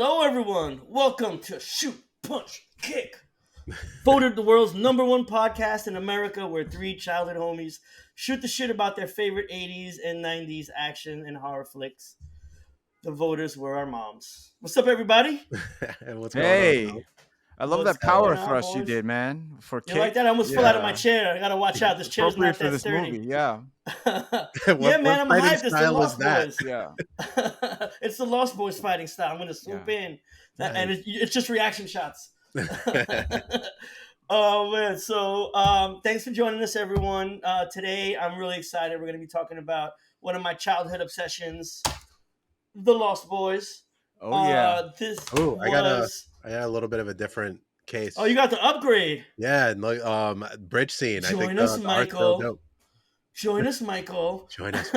Hello, everyone. Welcome to Shoot, Punch, Kick. Voted the world's #1 podcast in America, where three childhood homies shoot the shit about their favorite 80s and 90s action and horror flicks. The voters were our moms. What's up, everybody? What's going on, Hey, Mel? I love What's that going power on, thrust you boys? did, man. For You like kick. that? I almost fell out of my Yeah. chair. I gotta watch out. This chair's Appropriate not for that this sturdy. movie. Yeah. Yeah, man, What I'm fighting hyped. It's the style was Lost that? Boys. Yeah. It's the Lost Boys fighting style. I'm gonna swoop Yeah. in, Nice. and it's just reaction shots. Oh man! So thanks for joining us, everyone. Today, I'm really excited. We're gonna be talking about one of my childhood obsessions, the Lost Boys. Oh yeah. This Oh, I got was. a little bit of a different case. Oh, you got the upgrade. Yeah, and like bridge scene. I think Join us, the art's so Michael. dope. Join us, Michael. Join us.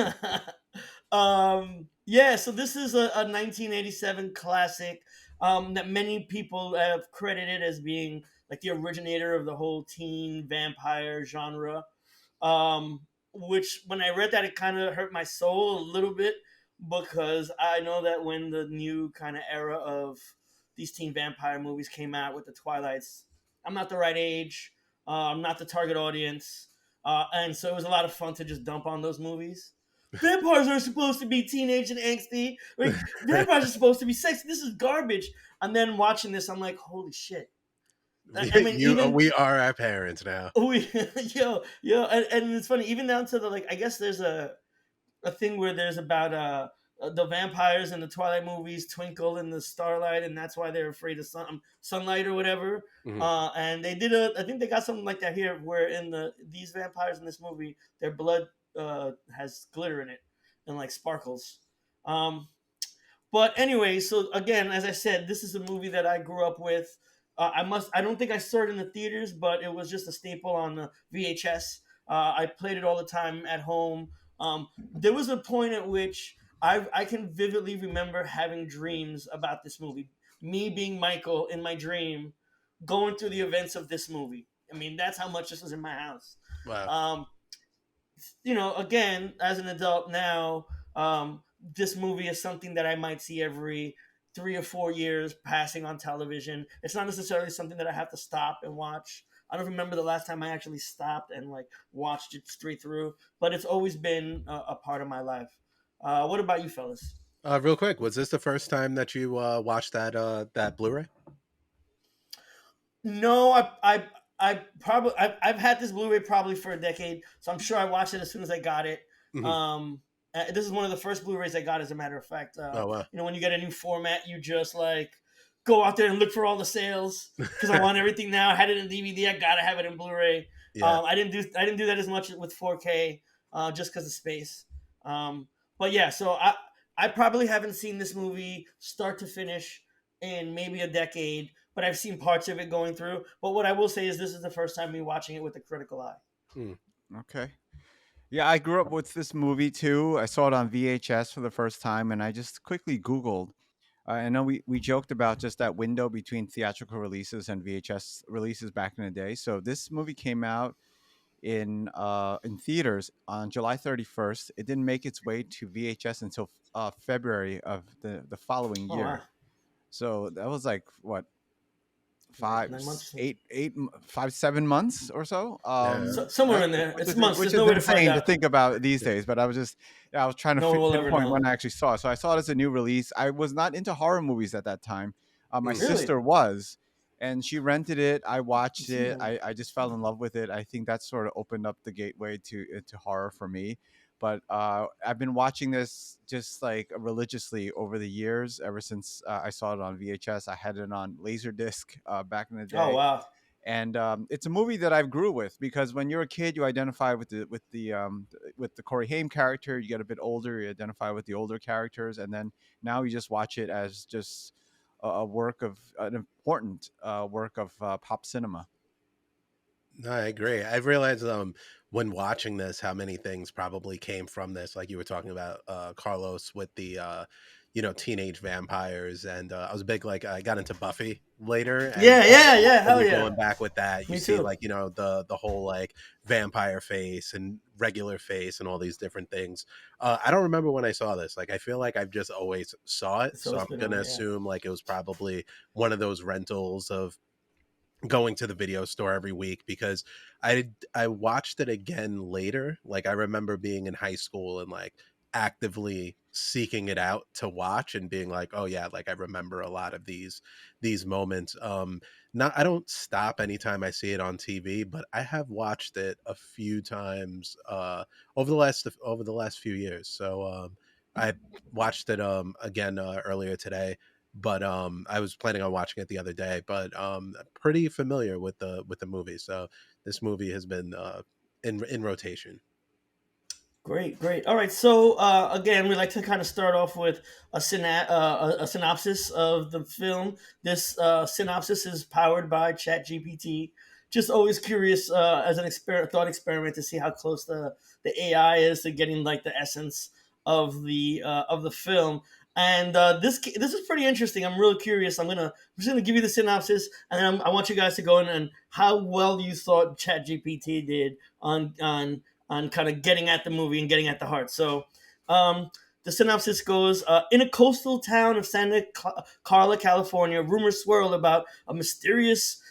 Yeah, so this is a 1987 classic that many people have credited as being like the originator of the whole teen vampire genre. Which, when I read that, it kind of hurt my soul a little bit because I know that when the new kind of era of these teen vampire movies came out with the Twilights, I'm not the right age. I'm not the target audience. And so it was a lot of fun to just dump on those movies. Vampires are supposed to be teenage and angsty. Like, vampires are supposed to be sexy. This is garbage. And then watching this, I'm like, holy shit. I mean, We are our parents now. yo, and it's funny, even down to the, like, I guess there's a thing where there's about the vampires in the Twilight movies twinkle in the starlight, and that's why they're afraid of sunlight or whatever. Mhm. And they did I think they got something like that here, where in these vampires in this movie, their blood has glitter in it and like sparkles. But anyway, so again, as I said, this is a movie that I grew up with. I don't think I saw it in the theaters, but it was just a staple on the VHS. I played it all the time at home. There was a point at which I can vividly remember having dreams about this movie. Me being Michael in my dream, going through the events of this movie. I mean, that's how much this was in my house. Wow. Again, as an adult now, this movie is something that I might see every 3 or 4 years passing on television. It's not necessarily something that I have to stop and watch. I don't remember the last time I actually stopped and like watched it straight through, but it's always been a part of my life. What about you, fellas? Real quick, was this the first time that you watched that Blu-ray? No, I've had this Blu-ray probably for a decade, so I'm sure I watched it as soon as I got it. Mhm. This is one of the first Blu-rays I got, as a matter of fact. Oh wow. When you get a new format, you just like go out there and look for all the sales because I want everything now. I had it in DVD, I gotta have it in Blu-ray. Yeah. I didn't do that as much with 4K, just because of space. But yeah, so I probably haven't seen this movie start to finish in maybe a decade, but I've seen parts of it going through. But what I will say is this is the first time me watching it with a critical eye. Okay. Yeah, I grew up with this movie too. I saw it on VHS for the first time, and I just quickly Googled. I know we joked about just that window between theatrical releases and VHS releases back in the day. So this movie came out in theaters on July 31st. It didn't make its way to VHS until February of the following Oh wow, year. So that was like what, five, 9 months, 7 months or so. Yeah. somewhere in there. Which It's is months. which There's is no way to find insane to out. think about these days. But I was trying to No one will ever pinpoint know. when I actually saw it. So I saw it as a new release. I was not into horror movies at that time. My Mm. Really? sister was, and she rented it. I watched See it. that. I just fell in love with it. I think that sort of opened up the gateway to horror for me. But I've been watching this just like religiously over the years, ever since I saw it on VHS. I had it on Laserdisc back in the Oh day, wow. and it's a movie that I've grew with because when you're a kid, you identify with the Corey Haim character. You get a bit older, you identify with the older characters, and then now you just watch it as just an important work of pop cinema. No, I agree. I've realized when watching this how many things probably came from this. Like you were talking about Carlos with the teenage vampires. And I was big, like, I got into Buffy later, and Yeah, when hell you're yeah. going back with that, you Me see, too. like, the whole, like, vampire face and regular face and all these different things. I don't remember when I saw this. Like, I feel like I've just always saw it, It's so always I'm been gonna on, yeah. assume like it was probably one of those rentals of going to the video store every week, because I watched it again later. Like, I remember being in high school and like actively seeking it out to watch and being like, oh yeah, like I remember a lot of these moments. Not I don't stop anytime I see it on TV, but I have watched it a few times over the last few years. So I watched it again earlier today, but I was planning on watching it the other day. But pretty familiar with the movie, so this movie has been in rotation. Great, great. All right, so again, we like to kind of start off with a synopsis of the film. This synopsis is powered by ChatGPT. Just always curious as an thought experiment to see how close the AI is to getting like the essence of the film. And this is pretty interesting. I'm really curious. I'm just gonna give you the synopsis, and then I want you guys to go in and how well you thought ChatGPT did on kind of getting at the movie and getting at the heart. So, the synopsis goes: in a coastal town of Carla, California, rumors swirl about a mysterious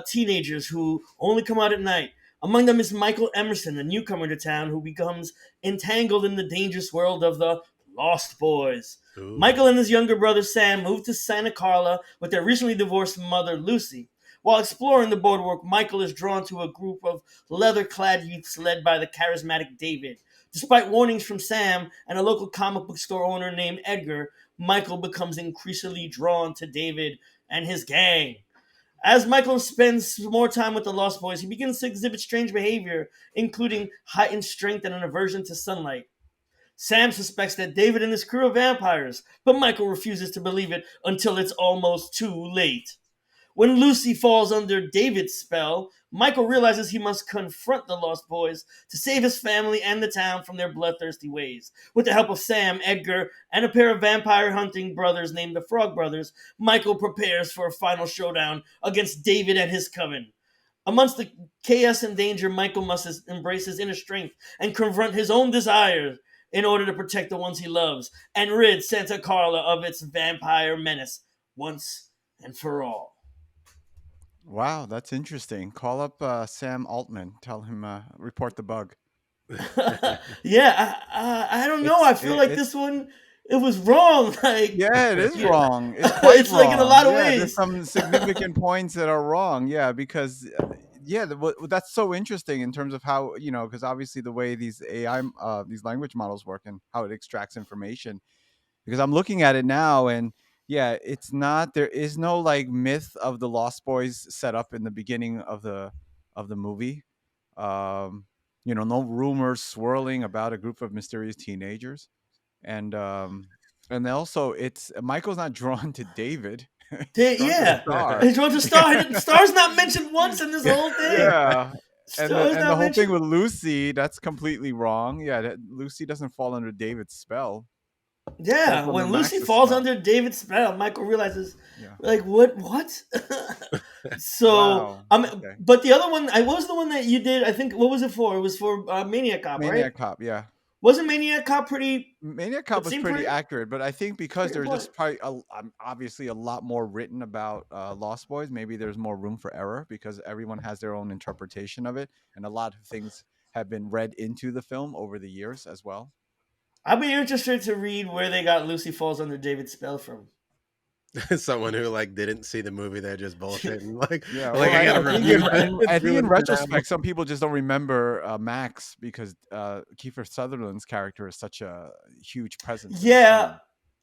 teenagers who only come out at night. Among them is Michael Emerson, a newcomer to town who becomes entangled in the dangerous world of the Lost Boys. Ooh. Michael and his younger brother Sam move to Santa Carla with their recently divorced mother Lucy. While exploring the boardwalk, Michael is drawn to a group of leather clad youths led by the charismatic David. Despite warnings from Sam and a local comic book store owner named Edgar, Michael becomes increasingly drawn to David and his gang. As Michael spends more time with the Lost Boys, he begins to exhibit strange behavior, including heightened strength and an aversion to sunlight. Sam suspects that David and his crew are vampires, but Michael refuses to believe it until it's almost too late. When Lucy falls under David's spell, Michael realizes he must confront the Lost Boys to save his family and the town from their bloodthirsty ways. With the help of Sam, Edgar, and a pair of vampire hunting brothers named the Frog Brothers, Michael prepares for a final showdown against David and his coven. Amongst the chaos and danger, Michael must embrace his inner strength and confront his own desires in order to protect the ones he loves and rid Santa Carla of its vampire menace once and for all. Wow, that's interesting. Call up Sam Altman. Tell him report the bug. Yeah, I don't know. I feel like It's this one it was wrong. Like, yeah, it is yeah, wrong. It's quite it's like in a wrong. lot of Yeah, there's ways. some significant points that are wrong. Yeah, because yeah, that's so interesting in terms of how because obviously the way these AI these language models work and how it extracts information. Because I'm looking at it now and yeah, it's not there is no like myth of the Lost Boys set up in the beginning of the movie. Um, no rumors swirling about a group of mysterious teenagers. And also it's Michael's not drawn to David. He's drawn to Yeah, Star. it's drawn to Star. Star's not mentioned once in this whole thing. Yeah. Star's And the not whole thing mentioned. with Lucy, that's completely wrong. Yeah, Lucy doesn't fall under David's spell. Falls Yeah, under when Lucy Max's falls spell. under David's spell, Michael realizes, Yeah. like, what? So, Wow. Okay. but the other one, I was the one that you did. I think what was it for? It was for Maniac Cop, right? Maniac Cop, yeah. Wasn't Maniac Cop pretty? Maniac Cop It was seemed pretty pretty accurate, but I think because pretty there's important. just probably obviously a lot more written about Lost Boys, maybe there's more room for error because everyone has their own interpretation of it, and a lot of things have been read into the film over the years as well. I'd be interested to read where they got Lucy falls under David's spell from. Someone who like didn't see the movie, they're just bullshitting. Yeah, Like well, I got a I think review that I think in ruins it now. retrospect, some people just don't remember Max because Kiefer Sutherland's character is such a huge presence in the Yeah,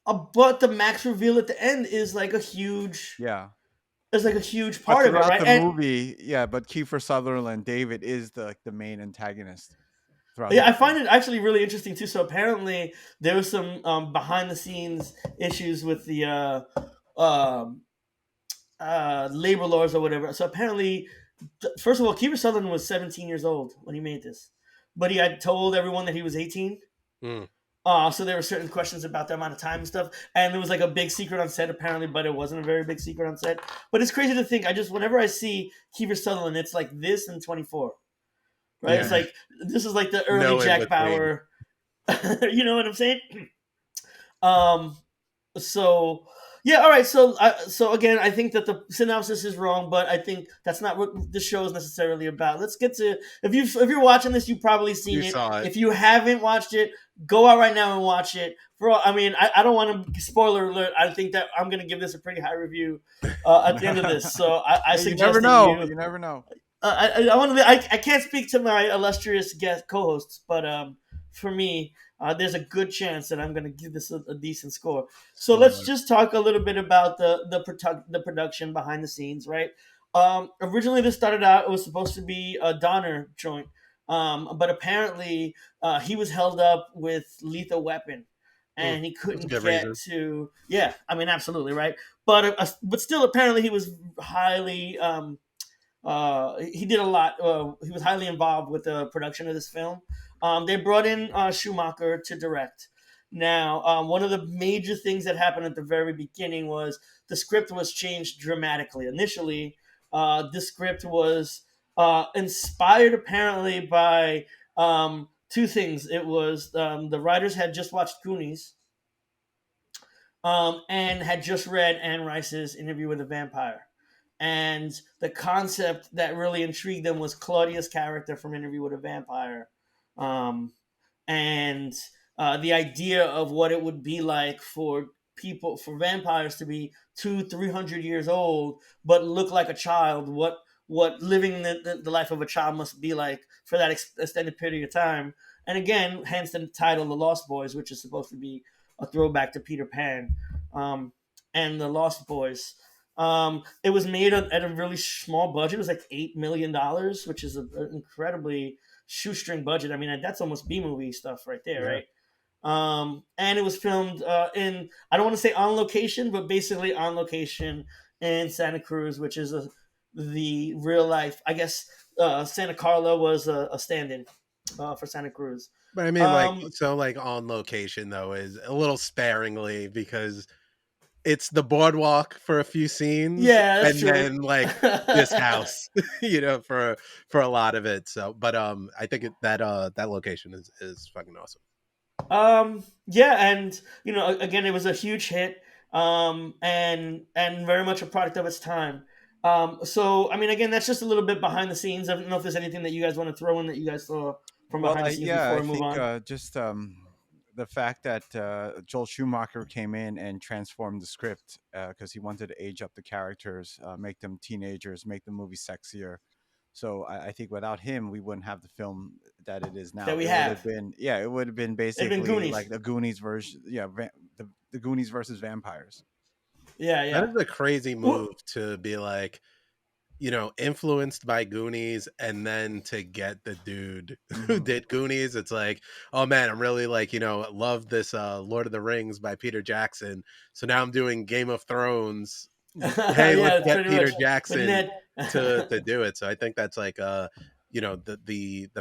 film. but the Max reveal at the end is like a huge, Yeah, is like a huge but part of it, throughout right? the And movie, yeah, but Kiefer Sutherland, David is the main antagonist throughout yeah, the I film. find it actually really interesting too. So apparently there was some behind the scenes issues with the um labor laws or whatever. So apparently, first of all, Kiefer Sutherland was 17 years old when he made this, but he had told everyone that he was 18. Mm. So there were certain questions about the amount of time and stuff, and there was like a big secret on set apparently, but it wasn't a very big secret on set. But it's crazy to think. I just whenever I see Kiefer Sutherland, it's like this and 24, right? It's Yeah, like this is like the early no in Jack between. Bauer. You know what I'm saying? Um, so yeah, all right. So again, I think that the synopsis is wrong, but I think that's not what the show is necessarily about. Let's get to if you're watching this, you've probably seen You it. saw it. If you haven't watched it, go out right now and watch it. For all, I mean, I don't want to spoiler alert. I think that I'm going to give this a pretty high review at the end of this. So I Hey, you never suggest that know. you You never know. I want to. I can't speak to my illustrious guest co-hosts, but for me, there's a good chance that I'm going to give this a decent score. So let's Spoiler. just talk a little bit about the production behind the scenes, right? Originally, this started out. It was supposed to be a Donner joint, but apparently, he was held up with Lethal Weapon, Mm, and he that's a couldn't good get reason. to. Yeah, I mean, absolutely right. But still, apparently, he was highly he did a lot. He was highly involved with the production of this film. They brought in Schumacher to direct. Now, one of the major things that happened at the very beginning was the script was changed dramatically. Initially, the script was inspired apparently by two things. It was the writers had just watched Goonies and had just read Anne Rice's Interview with a Vampire. And the concept that really intrigued them was Claudia's character from Interview with a Vampire. Um, and the idea of what it would be like for for vampires to be 300 years old, but look like a child. What living the life of a child must be like for that extended period of time. And again, hence the title, The Lost Boys, which is supposed to be a throwback to Peter Pan um, and the Lost Boys. It was made at a really small budget. It was like $8 million, which is an incredibly shoestring budget. I mean, that's almost B movie stuff right there, Yeah. right? And it was filmed in I don't want to say on location, but basically on location in Santa Cruz, which is the real life. I guess Santa Carla was a stand-in for Santa Cruz. But I mean, like, Um, so like on location though is a little sparingly because it's the boardwalk for a few scenes yeah, that's and true. then like this house, for a lot of it. So, but I think that location is fucking awesome. Yeah, and again, it was a huge hit, and very much a product of its time. So I mean, again, that's just a little bit behind the scenes. I don't know if there's anything that you guys want to throw in that you guys saw from Well, behind the scenes yeah, before I we move think on. just the fact that Joel Schumacher came in and transformed the script because he wanted to age up the characters, make them teenagers, make the movie sexier. So I think without him, we wouldn't have the film that it is That now. we It would have have. been, yeah, it would have been It'd been basically like Goonies. the Goonies version, yeah, the Goonies versus vampires. Yeah, That yeah. is a crazy Well, move to be like, influenced by Goonies and then to get the dude who Hmm. did Goonies. It's like, oh man, I'm really like, love this Lord of the Rings by Peter Jackson. So now I'm doing Game of Thrones. Hey, let's yeah, get pretty Peter much. With Jackson Ned. to do it. So I think that's like the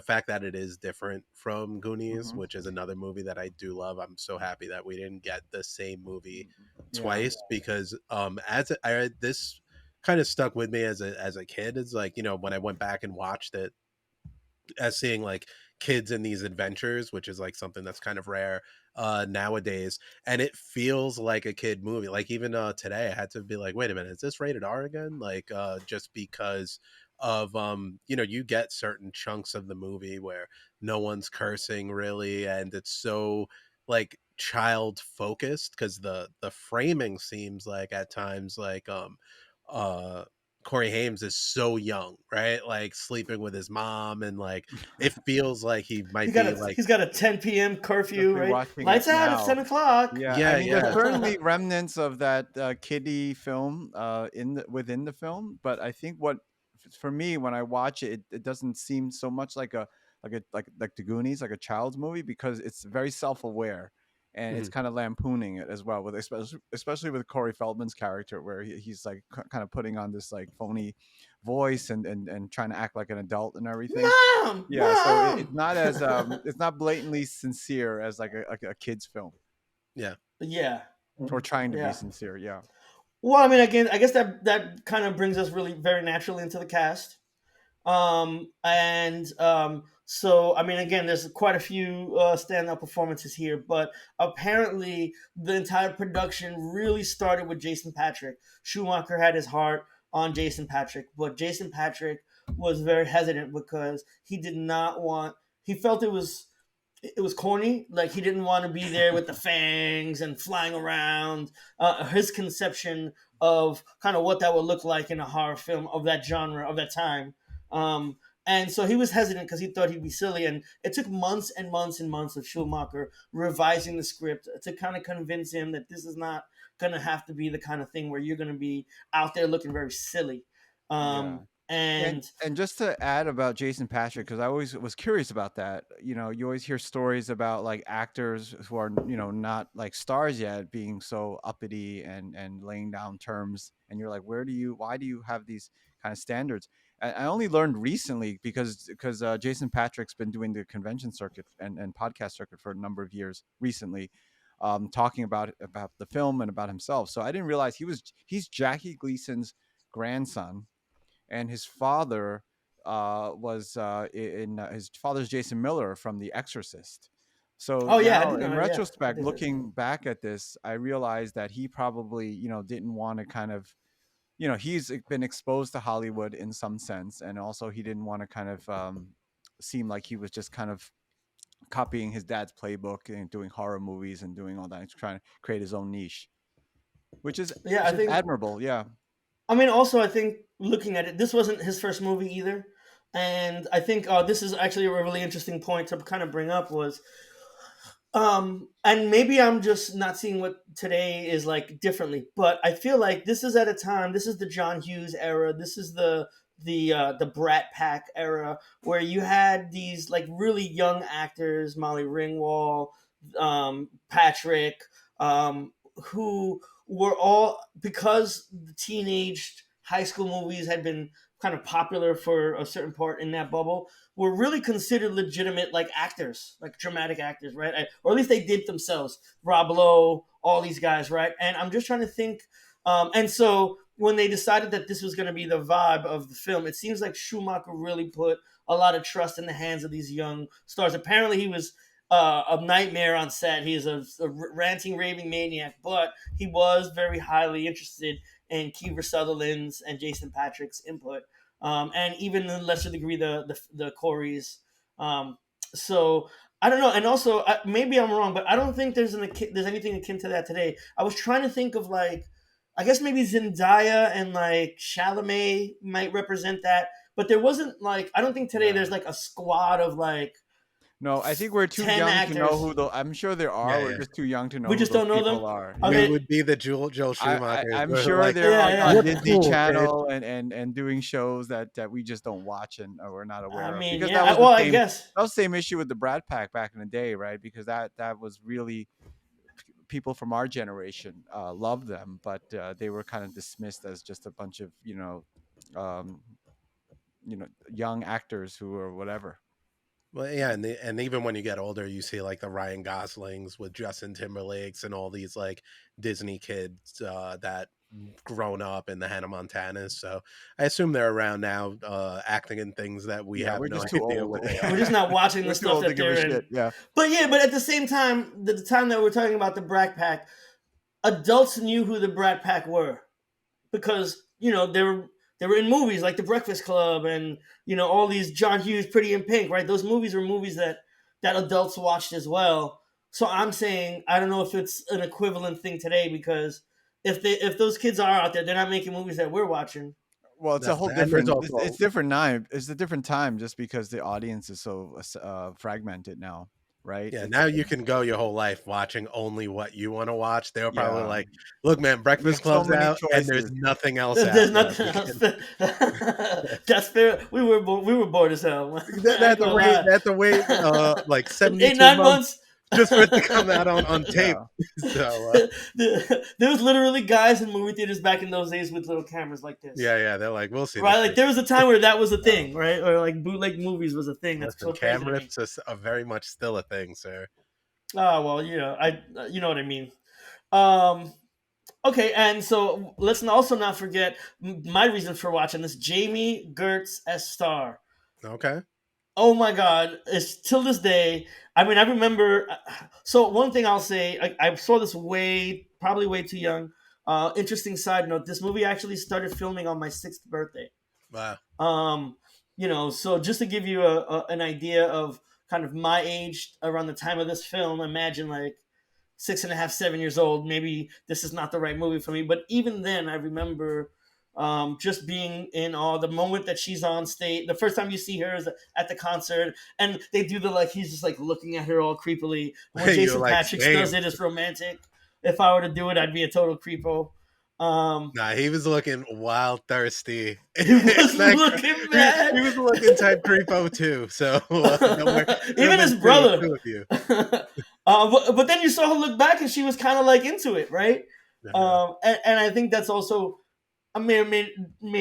fact that it is different from Goonies, Hmm. which is another movie that I do love. I'm so happy that we didn't get the same movie Yeah. twice because this kind of stuck with me as a kid. It's like, when I went back and watched it, as seeing like kids in these adventures, which is like something that's kind of rare nowadays, and it feels like a kid movie. Like even today I had to be like, wait a minute, is this rated R again? Like just because of you get certain chunks of the movie where no one's cursing really, and it's so like child focused because the framing seems like at times like uh Corey Haim is so young, right? Like sleeping with his mom, and like it feels like he might be like, He's got a 10 p.m. curfew, Especially right? watching it Lights out. It's now. 10 o'clock. Yeah, I yeah, mean, there's yeah. certainly remnants of that kiddie film within the film, but I think for me when I watch it, it doesn't seem so much like the Goonies, like a child's movie, because it's very self aware, and it's Mhm. kind of lampooning it as well, with especially with Corey Feldman's character, where he's like kind of putting on this like phony voice and trying to act like an adult and everything. Mom, Yeah, so it's mom. not as it's not blatantly sincere as like a kids film, Yeah. Yeah, or trying to be yeah. sincere. Yeah. Well, I mean, again, I guess that kind of brings us really very naturally into the cast. So I mean, again, there's quite a few standout performances here, but apparently the entire production really started with Jason Patric. Schumacher had his heart on Jason Patric, but Jason Patric was very hesitant because he did not want. He felt it was corny. Like he didn't want to be there with the fangs and flying around. His conception of kind of what that would look like in a horror film of that genre of that time. Um, and so he was hesitant because he thought he'd be silly. And it took months and months and months of Schumacher revising the script to kind of convince him that this is not going to have to be the kind of thing where you're going to be out there looking very silly. Yeah. And And and just to add about Jason Patric, because I always was curious about that. You always hear stories about like actors who are not like stars yet being so uppity and laying down terms, and you're like, why do you have these kind of standards? And I only learned recently because Jason Patric's been doing the convention circuit and podcast circuit for a number of years recently, talking about the film and about himself. So I didn't realize he's Jackie Gleason's grandson, and his father was his father's Jason Miller from The Exorcist. So oh yeah, I now, didn't in know. Yeah, I retrospect, did hear that. looking back at this, I realized that he probably, didn't want to kind of, he's been exposed to Hollywood in some sense, and also he didn't want to kind of seem like he was just kind of copying his dad's playbook and doing horror movies and doing all that. He's trying to create his own niche, which is Yeah, which I is think admirable. Yeah. I mean, also, I think looking at it, this wasn't his first movie either, and I think this is actually a really interesting point to kind of bring up was, and maybe I'm just not seeing what today is like differently, but I feel like this is at a time. This is the John Hughes era. This is the Brat Pack era where you had these like really young actors, Molly Ringwald, Patrick, who were all because the teenage high school movies had been kind of popular for a certain part in that bubble were really considered legitimate like actors, like dramatic actors, right? Or at least they did themselves. Rob Lowe, all these guys, right? And I'm just trying to think. And so when they decided that this was going to be the vibe of the film, it seems like Schumacher really put a lot of trust in the hands of these young stars. Apparently, he was a nightmare on set. He is a ranting, raving maniac, but he was very highly interested in Kiefer Sutherland's and Jason Patric's input, and even in a lesser degree the Corey's. So I don't know, and also maybe I'm wrong, but I don't think there's anything akin to that today. I was trying to think of like, I guess maybe Zendaya and like Chalamet might represent that, but there wasn't like I don't think today Yeah. there's like a squad of like No, I think we're too 10 young to know actors. who the. I'm sure there are. Yeah, We're yeah. just too young to know We who just those don't know them. people are. Are We Yeah, they? would be the Joel Schumachers. I'm We're sure like, they're Yeah, on yeah. what's Disney cool, kid? Channel and doing shows that we just don't watch and we're not I aware of, mean, because yeah. that was Well, the I same guess. that was the same issue with the Brad Pack back in the day, right? Because that was really, people from our generation loved them, but they were kind of dismissed as just a bunch of um, young actors who are whatever. Well, yeah, and even when you get older, you see like the Ryan Goslings with Justin Timberlake's and all these like Disney kids that grown up in the Hannah Montanas. So I assume they're around now, acting in things that we Yeah, have we're no just too idea old. what they We're are. just not watching the We're too stuff old to that give a they're in. shit. Yeah. But yeah, but at the same time, the time that we're talking about the Brat Pack, adults knew who the Brat Pack were because they were in movies like The Breakfast Club and all these John Hughes, Pretty in Pink, right? Those movies were movies that adults watched as well. So I'm saying I don't know if it's an equivalent thing today because if those kids are out there, they're not making movies that we're watching. Well, it's a No, whole and there's different. It's also different now. It's a different time, just because the audience is so fragmented now, right? yeah. It's Now you can go your whole life watching only what you want to watch. They were probably Yeah. like, "Look, man, We have Breakfast so Club's many out, and there's choices. nothing else There's out." Yeah, nothing we else. can. That's fair. We were bored as hell. I They ain't had to gonna wait. lie. They had to wait like Eight 72 nine months. months. just for it to come out on tape. Yeah. So There was literally guys in movie theaters back in those days with little cameras like this. yeah, they're like, we'll see this Right, like thing. there was a time where that was a No, thing, right? Or like bootleg movies was a thing. That's listen, so crazy cam to me. rips are very much still a thing, sir. Oh well, you know what I mean. Um, okay, and so let's also not forget my reason for watching this: Jamie Gertz as Star. Okay. Oh my God! It's till this day. I mean, I remember. So one thing I'll say, I saw this probably way too young. Interesting side note: this movie actually started filming on my 6th birthday. Wow. Um, so just to give you an idea of kind of my age around the time of this film, imagine like 6.5, 7 years old. Maybe this is not the right movie for me, but even then, I remember just being in awe. The moment that she's on stage, the first time you see her is at the concert, and they do the like he's just like looking at her all creepily. When You're Jason like, Patrick does same. it, it's romantic. If I were to do it, I'd be a total creepo. Um, Nah, he was looking wild thirsty. he was Like, looking he mad. was looking type creepo too. So don't worry, would have Even been his two brother. of you. But then you saw her look back, and she was kind of like into it, right? Uh, And I think that's also I may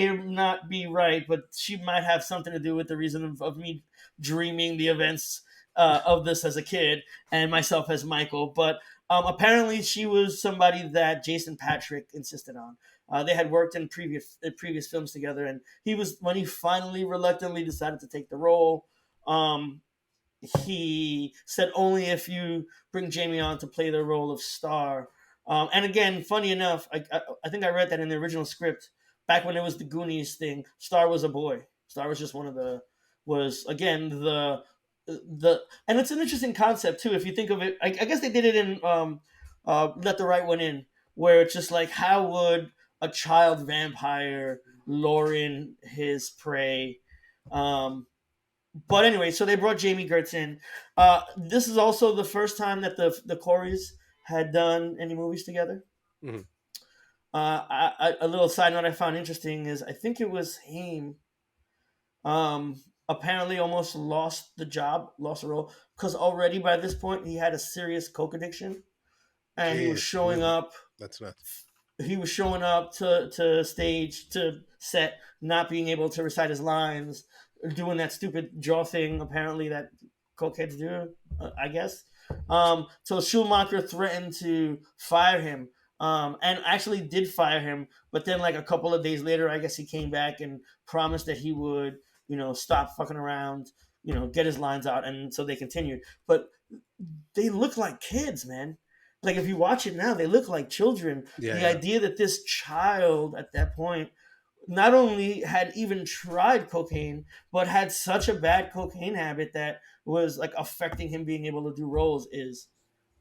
or not be right, but she might have something to do with the reason of me dreaming the events of this as a kid and myself as Michael. But apparently, she was somebody that Jason Patric insisted on. They had worked in previous films together, and he was when he finally reluctantly decided to take the role. Um, he said only if you bring Jamie on to play the role of Star. And again, funny enough, I think I read that in the original script back when it was the Goonies thing. Star was a boy. Star was just one of the was again the and it's an interesting concept too if you think of it. I guess they did it in Let the Right One In, where it's just like how would a child vampire lure in his prey. Um, but anyway, so they brought Jamie Gertz in. This is also the first time that the Coreys had done any movies together. mhm. A little side note I found interesting is I think it was Haim. Apparently, almost lost the job, lost the role because already by this point he had a serious coke addiction, and Jeez, that's nuts. he was showing up to stage to set not being able to recite his lines, doing that stupid jaw thing apparently that cokeheads do, I guess. So Schumacher threatened to fire him, and actually did fire him, but then like a couple of days later I guess he came back and promised that he would stop fucking around, get his lines out, and so they continued. But they look like kids, man. Like if you watch it now, they look like children. Yeah, The yeah. idea that this child at that point not only had even tried cocaine, but had such a bad cocaine habit that was like affecting him being able to do roles is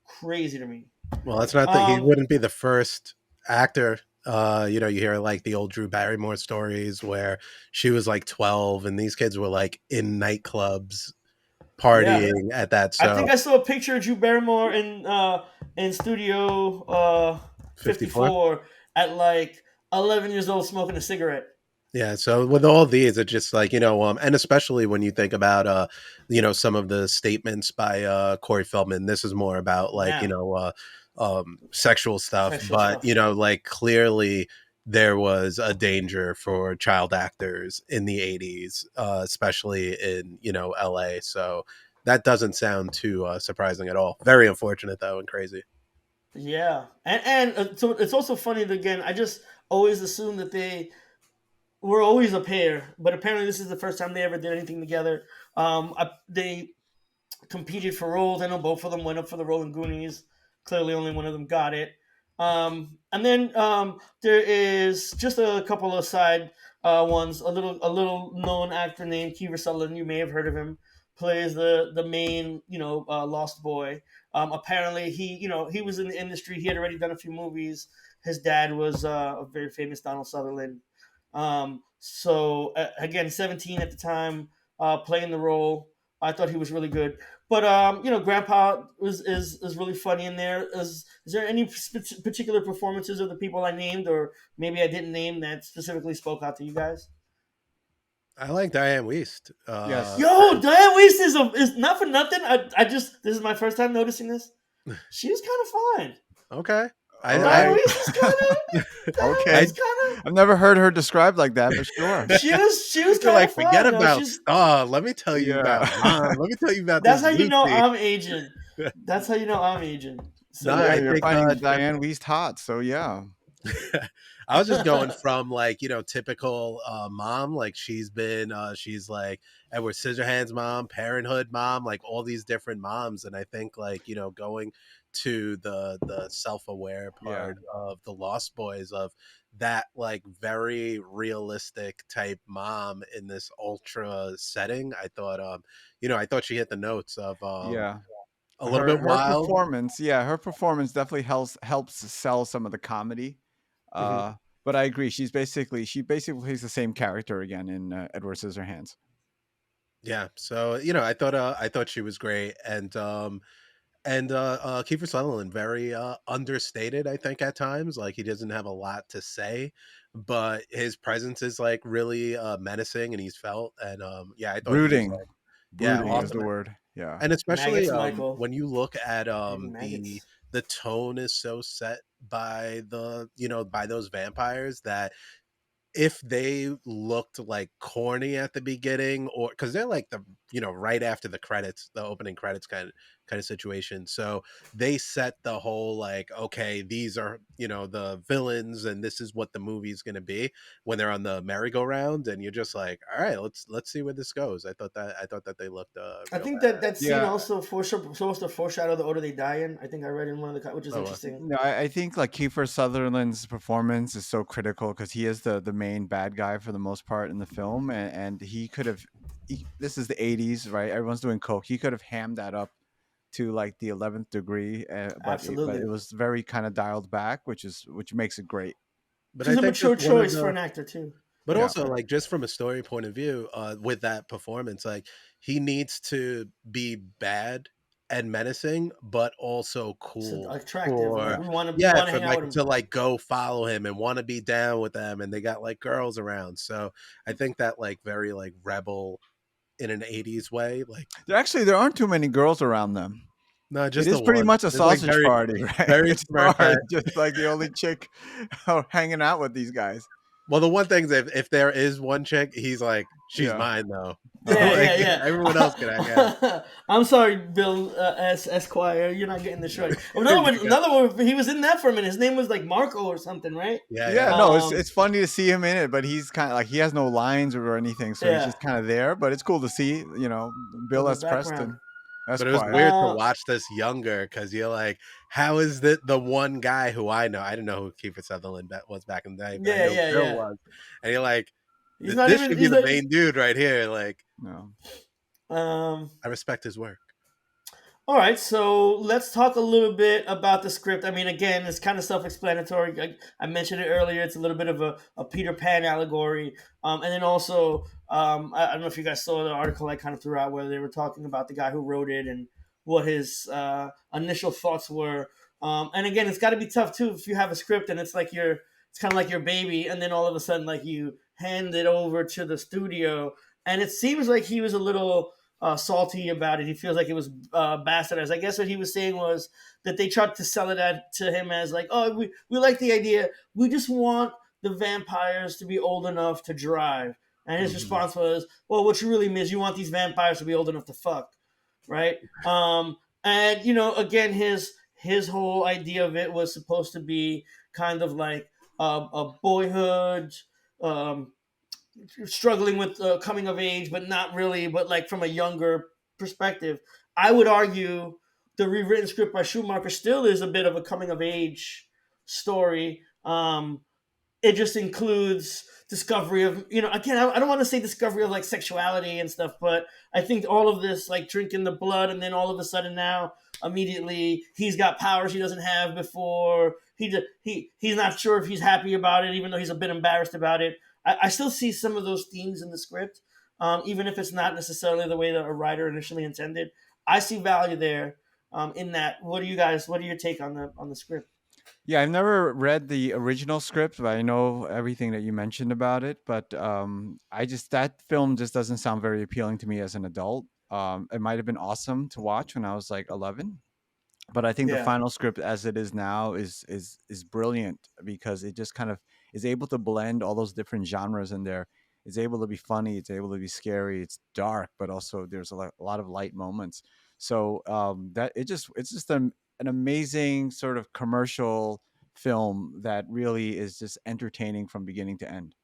crazy to me. Well, that's not that he Um, wouldn't be the first actor. You hear like the old Drew Barrymore stories where she was like 12 and these kids were like in nightclubs yeah, partying at that. I So think I saw a picture of Drew Barrymore in Studio 54. 54 at like 11 years old smoking a cigarette. Yeah, so with all these, it's just like, and especially when you think about, some of the statements by Corey Feldman, this is more about like, Yeah, sexual stuff, sexual but, stuff. like clearly there was a danger for child actors in the 80s, especially in, LA. So that doesn't sound too surprising at all. Very unfortunate though, and crazy. Yeah, and so it's also funny that again. I just always assumed that they were always a pair, but apparently this is the first time they ever did anything together. They competed for roles. I know both of them went up for the role in Goonies. Clearly, only one of them got it. And then there is just a couple of side ones. A little known actor named Kiefer Sutherland. You may have heard of him. Plays the main lost boy. Apparently he was in the industry. He had already done a few movies. His dad was a very famous Donald Sutherland. Again, 17 at the time, playing the role. I thought he was really good. But Grandpa is really funny in there. Is there any particular performances of the people I named, or maybe I didn't name that specifically spoke out to you guys? I like Diane Weist. Yes. Yo, Diane Weiss is not for nothing. I just this is my first time noticing this. She was kind of fine. Okay. All Diane right. Weiss was kind of. Diane Weiss Okay. I was kind I've never heard her described like that, but sure. of. She was You're kind like, of forget fine. No, about she's. Star. Let me tell you about Yeah. Mom. Let me tell you about That's this how you know Lucy. I'm Asian. That's how you know I'm Asian. So No, Yeah, I yeah. you're think finding Diane Weist hot, so yeah. I was just going from like, typical mom. Like she's like Edward Scissorhands mom, Parenthood mom, like all these different moms. And I think like, going to the self-aware Yeah. part of the Lost Boys, of that like very realistic type mom in this ultra setting. I thought she hit the notes of Yeah. a little Her bit her wild. performance, yeah, her performance definitely helps sell some of the comedy. Mhm. Uh, but I agree. She basically plays the same character again in Edward Scissorhands. Yeah. So, I thought she was great. And Kiefer Sutherland, very understated, I think, at times. Like, he doesn't have a lot to say, but his presence is like really menacing, and he's felt. And yeah, I thought he was Brooding. like, yeah, Brooding is awesome. the word. Yeah. And especially Maggots, Michael. when you look at Maybe the maggots. tone is so set by by those vampires, that if they looked like corny at the beginning, or because they're like right after the credits, the opening credits kind of situation, so they set the whole like, okay, these are the villains, and this is what the movie's going to be when they're on the merry-go-round, and you're just like, all right, let's see where this goes. I thought that they looked I real think that scene Yeah. also supposed to foreshadow the order they die in. I think I read in one of which is bad. interesting. No, I think like Kiefer Sutherland's performance is so critical because he is the main bad guy for the most part in the film, and he could have. This is the '80s, right? Everyone's doing coke. He could have hammed that up to like the 11th degree, but it Absolutely, was very kind of dialed back, which makes it great. But which I is a think just mature one of choice for the an actor too. But Yeah. also, like, just from a story point of view, with that performance, like, he needs to be bad and menacing, but also So cool attractive. Like for, Yeah. yeah, we want to for hang out like with him. to like go follow him and want to be down with them, and they got like girls around. So I think that like very like rebel in an '80s way, like, Actually, there aren't too many girls around them. no, It just the is pretty one. much a It's like sausage very party, right? very It's smirk. Star is just like the only chick hanging out with these guys. Well, the one thing is, if there is one chick, he's like, she's Yeah. mine though. Yeah, Uh-huh. Like, yeah, everyone else can hang out. yeah. I'm sorry, Bill Esquire. You're not getting the shorty. Oh, You got- another one. He was in that for a minute. His name was like Marco or something, right? yeah, Yeah, yeah. no, it's Um, it's funny to see him in it, but he's kind of like he has no lines or anything, so he's yeah, just kind of there. But it's cool to see, in Bill the S. background. Preston, But it was Esquire. weird to Uh, watch this younger, because you're like, how is the one guy who I know? I didn't know who Kiefer Sutherland was back in the day, but I yeah, know yeah, Bill yeah. was. And you're like, He's not this even. should be He's the not. main dude right here. Like, No. Um, I respect his work. All right, so let's talk a little bit about the script. I mean, again, it's kind of self-explanatory. I mentioned it earlier. It's a little bit of a Peter Pan allegory, and then also, I don't know if you guys saw the article I kind of threw out where they were talking about the guy who wrote it and what his initial thoughts were. And again, it's got to be tough too if you have a script and it's kind of like your baby, and then all of a sudden, like you hand it over to the studio, and it seems like he was a little salty about it. He feels like it was bastardized. I guess what he was saying was that they tried to sell to him as like, oh, we like the idea. We just want the vampires to be old enough to drive. And his Hmm. response was, well, what you really mean is you want these vampires to be old enough to fuck, right? And again, his whole idea of it was supposed to be kind of like a boyhood. Um, Struggling with coming of age, but not really, but like from a younger perspective. I would argue the rewritten script by Schumacher still is a bit of a coming of age story. It just includes discovery of, again, I don't want to say discovery of like sexuality and stuff, but I think all of this like drinking the blood, and then all of a sudden now immediately he's got powers he doesn't have before. He's not sure if he's happy about it, even though he's a bit embarrassed about it. I still see some of those themes in the script, even if it's not necessarily the way that a writer initially intended. I see value there in that. What are your take on the script? Yeah, I've never read the original script, but I know everything that you mentioned about it. But I just that film just doesn't sound very appealing to me as an adult. It might have been awesome to watch when I was like 11, but I think the Yeah. final script as it is now is brilliant because it just kind of is able to blend all those different genres in there. It's able to be funny, it's able to be scary, it's dark, but also there's a lot of light moments. So that it's just an amazing sort of commercial film that really is just entertaining from beginning to end.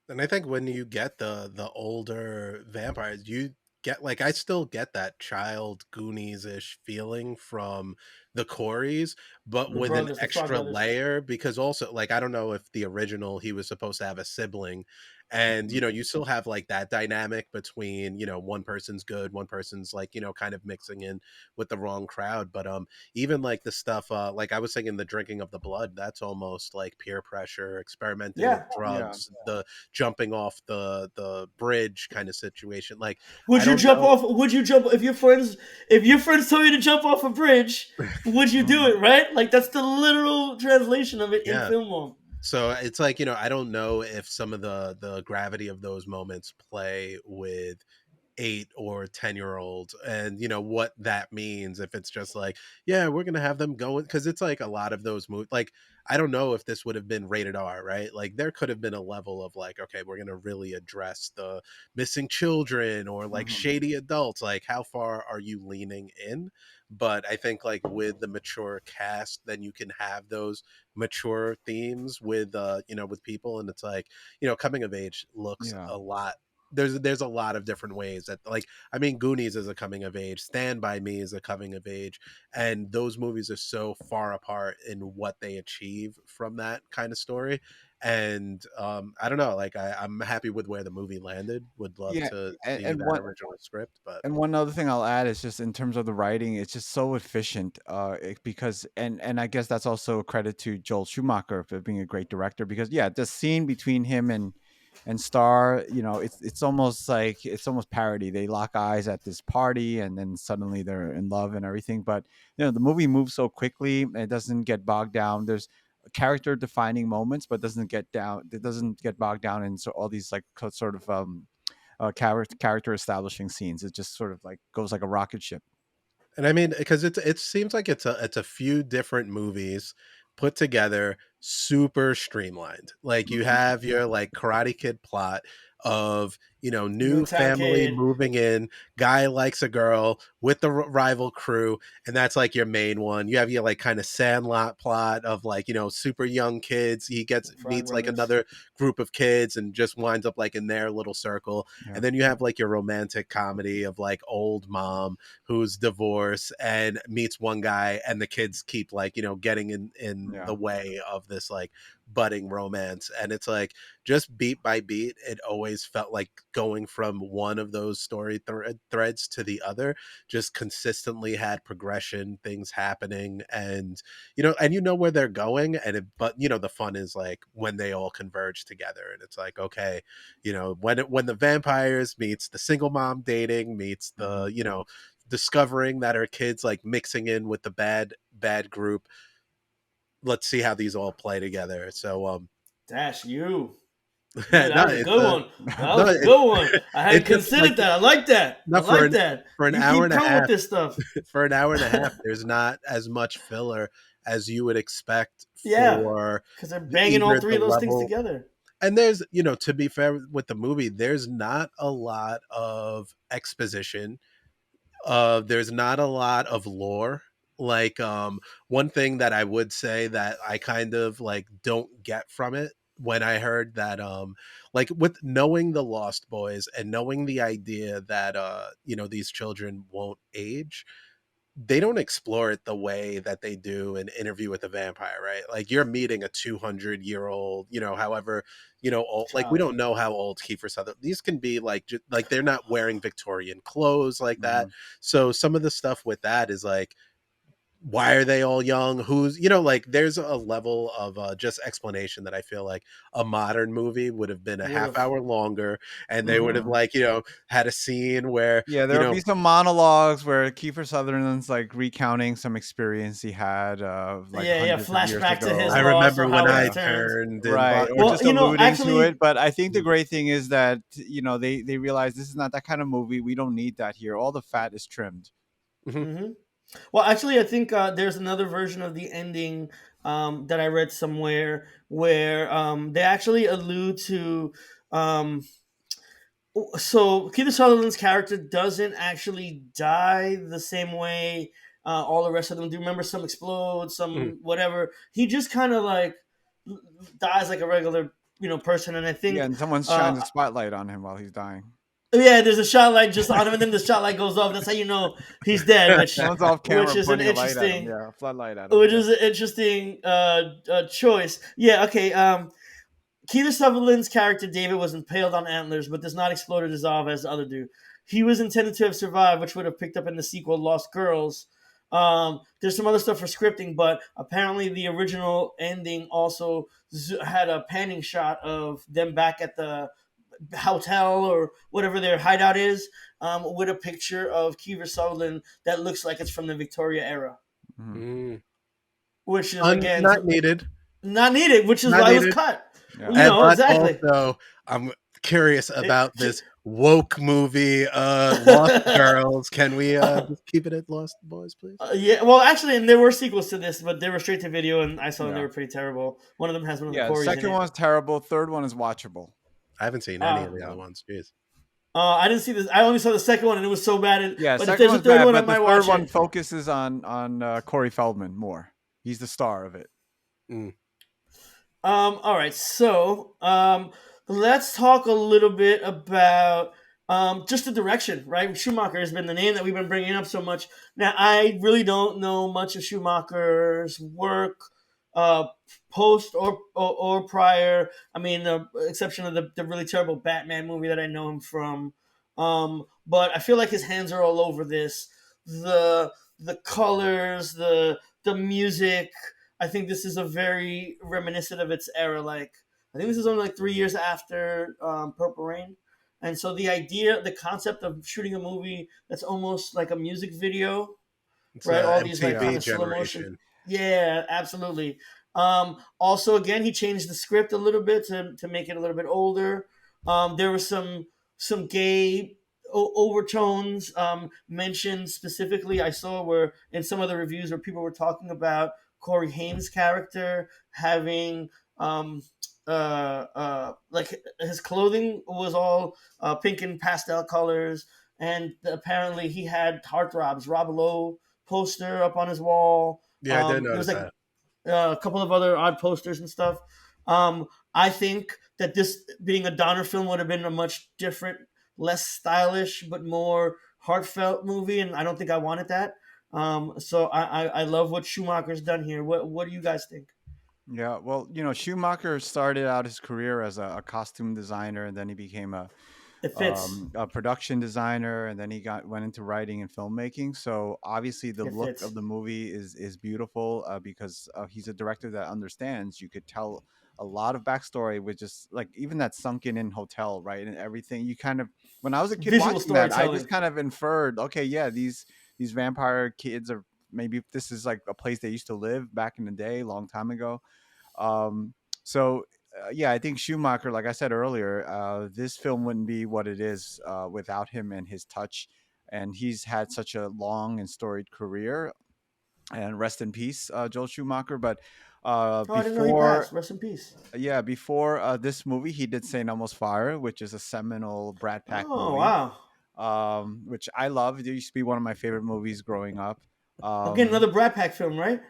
And I think when you get the older vampires, you get like I still get that child Goonies ish feeling from the Coreys, but The with an brothers, the Frog extra brothers. layer because also like I don't know if the original he was supposed to have a sibling, and Mhm. you still have like that dynamic between one person's good, one person's like kind of mixing in with the wrong crowd, but even like the stuff like I was thinking the drinking of the blood, that's almost like peer pressure, experimenting with Yeah. Yeah. drugs, the jumping off the bridge kind of situation. Like I Would you don't jump know. off? Would you jump if your friends told you to jump off a bridge? Would you do Mhm. it? Right? Like that's the literal translation of it in Yeah. film form. So it's like, I don't know if some of the gravity of those moments play with 8 or 10-year olds, and what that means if it's just like, yeah, we're gonna have them going, because it's like a lot of those movies, like I don't know if this would have been rated R, right? Like there could have been a level of like, okay, we're gonna really address the missing children or like Mhm. shady adults, like how far are you leaning in? But I think like with the mature cast, then you can have those mature themes with with people, and it's like, coming of age looks Yeah. a lot, there's a lot of different ways that, like, I mean, Goonies is a coming of age, Stand by Me is a coming of age, and those movies are so far apart in what they achieve from that kind of story. And I don't know, like I'm happy with where the movie landed, would love Yeah, to and, see and that one original script, but and one other thing I'll add is just in terms of the writing, it's just so efficient. Because and I guess that's also a credit to Joel Schumacher for being a great director. Because yeah, the scene between him and Star, it's almost parody. They lock eyes at this party, and then suddenly they're in love and everything. But the movie moves so quickly, and it doesn't get bogged down. There's character defining moments, but doesn't get down. It doesn't get bogged down in all these like sort of character establishing scenes. It just sort of like goes like a rocket ship. and I mean, because it seems like it's a few different movies put together, super streamlined. Like you Mhm. have your like Karate Kid plot of new Newtown family Kid, moving in, guy likes a girl with the rival crew, and that's like your main one. You have your like kind of Sandlot plot of like super young kids. He gets Frog meets like brothers. another group of kids and just winds up like in their little circle. Yeah, And then you have like your romantic comedy of like old mom who's divorced and meets one guy, and the kids keep like getting in yeah. the way of this like budding romance. And it's like, just beat by beat, it always felt like going from one of those story threads to the other, just consistently had progression, things happening, and where they're going. And but the fun is like when they all converge together, and it's like, okay, when the vampires meets the single mom dating meets Mhm. the discovering that her kids like mixing in with the bad group, let's see how these all play together. So Dash you. Yeah, that no, was a it's good one. That no was a it, good one. I hadn't it's just like, considered that. I like that. I not like that. for an You hour keep and a coming with half this stuff. for an hour and a half, there's not as much filler as you would expect Yeah, for because they're banging all either three the of those things level. together. And there's, to be fair with the movie, there's not a lot of exposition. There's not a lot of lore. Like, one thing that I would say that I kind of like don't get from it, when I heard that, like with knowing the Lost Boys and knowing the idea that these children won't age, they don't explore it the way that they do in Interview with a Vampire, right? Like you're meeting a 200-year-old, however, old, like we Child. don't know how old Kiefer Sutherland. These can be like like they're not wearing Victorian clothes like that. Mhm. So some of the stuff with that is like why are they all young? Who's, you know, like there's a level of just explanation that I feel like a modern movie would have been a Would half have. hour longer, and they would have Mm-hmm. Mhm. like, you know, had a scene where, Yeah, you there'll know, be some monologues where Kiefer Sutherland's like recounting some experience he had like Yeah, yeah. hundreds of years Flashback to his I ago. loss or remember when how it I Yeah. has turned. turned and Right, or Well, just you know, alluding to actually, it. But I think the Mhm. great thing is that they realize this is not that kind of movie. We don't need that here. All the fat is trimmed. Mhm. hmm well, actually, I think there's another version of the ending that I read somewhere where they actually allude to. Um, so Keith Sutherland's character doesn't actually die the same way all the rest of them do. Remember, some explode, Mhm. some whatever. He just kind of like dies like a regular, person. And I Yeah, think, and someone uh, shines a spotlight on him while he's dying. yeah, there's a shot light just on him, and then the shot light goes off. That's how you know he's dead, which Someone's off which camera is an pointing a light at him. interesting Yeah, a floodlight at him. which Yeah. is an interesting choice. Yeah, okay. Keith Sutherland's character David was impaled on antlers, but does not explode or dissolve as the other do. He was intended to have survived, which would have picked up in the sequel Lost Girls. There's some other stuff for scripting, but apparently the original ending also had a panning shot of them back at the hotel or whatever their hideout is, with a picture of Kiefer Sutherland that looks like it's from the Victoria era, Mhm. Mm. which is again Not needed. not needed, which is Not why it was needed. cut. Yeah. But Exactly. also, I'm curious It, about this woke movie, Lost Girls. Can we just keep it at Lost Boys, please? yeah, well, actually, and there were sequels to this, but they were straight to video, and I saw them. They Yeah. were pretty terrible. One of them has one of the Yeah. The Corys in second it. one's terrible. Third one is watchable. I haven't seen any Uh, of the Yeah. other ones. Jeez. I didn't see this. I only saw the second one, and it was so bad. Yeah. But if Second there's a one's third bad, one, I but the might third watch one it. focuses on Corey Feldman more. He's the star of it. Mm. All right, so let's talk a little bit about just the direction, right? Schumacher has been the name that we've been bringing up so much. Now, I really don't know much of Schumacher's work, uh, post or prior. I mean, the exception of the really terrible Batman movie that I know him from. But I feel like his hands are all over this. The colors, the music. I think this is a very reminiscent of its era. Like, I think this is only like 3 years after Purple Rain, and so the concept of shooting a movie that's almost like a music video, It's right? a All these like kind Yeah. MTV of slow motion. generation. Yeah, absolutely. Also, again, he changed the script a little bit to make it a little bit older. There was some gay overtones mentioned specifically. I saw where in some of the reviews where people were talking about Corey Haim's character having like his clothing was all pink and pastel colors, and apparently he had heartthrobs Rob Lowe poster up on his wall. Yeah, I did There was notice like that. a couple of other odd posters and stuff. I think that this being a Donner film would have been a much different, less stylish, but more heartfelt movie, and I don't think I wanted that. So I love what Schumacher's done here. What do you guys think? Yeah. Well, Schumacher started out his career as a costume designer, and then he became It fits. a production designer, and then he went into writing and filmmaking. So obviously, the It look of fits. the movie is beautiful because he's a director that understands. You could tell a lot of backstory with just like even that sunken in hotel, right, and everything. You kind of when I was a kid Visual watching that, I just storytelling. kind of inferred, okay, yeah, these vampire kids are maybe this is like a place they used to live back in the day, long time ago. Um, so yeah, I think Schumacher, like I said earlier, this film wouldn't be what it is without him and his touch. And he's had such a long and storied career. And rest in peace, Joel Schumacher. But Oh, I didn't know he passed. before, Rest in peace. yeah, before this movie, he did Saint Elmo's Fire, which is a seminal Brat Pack Oh movie, wow. which I love. It used to be one of my favorite movies growing up. Again, Um, another Brat Pack film, right?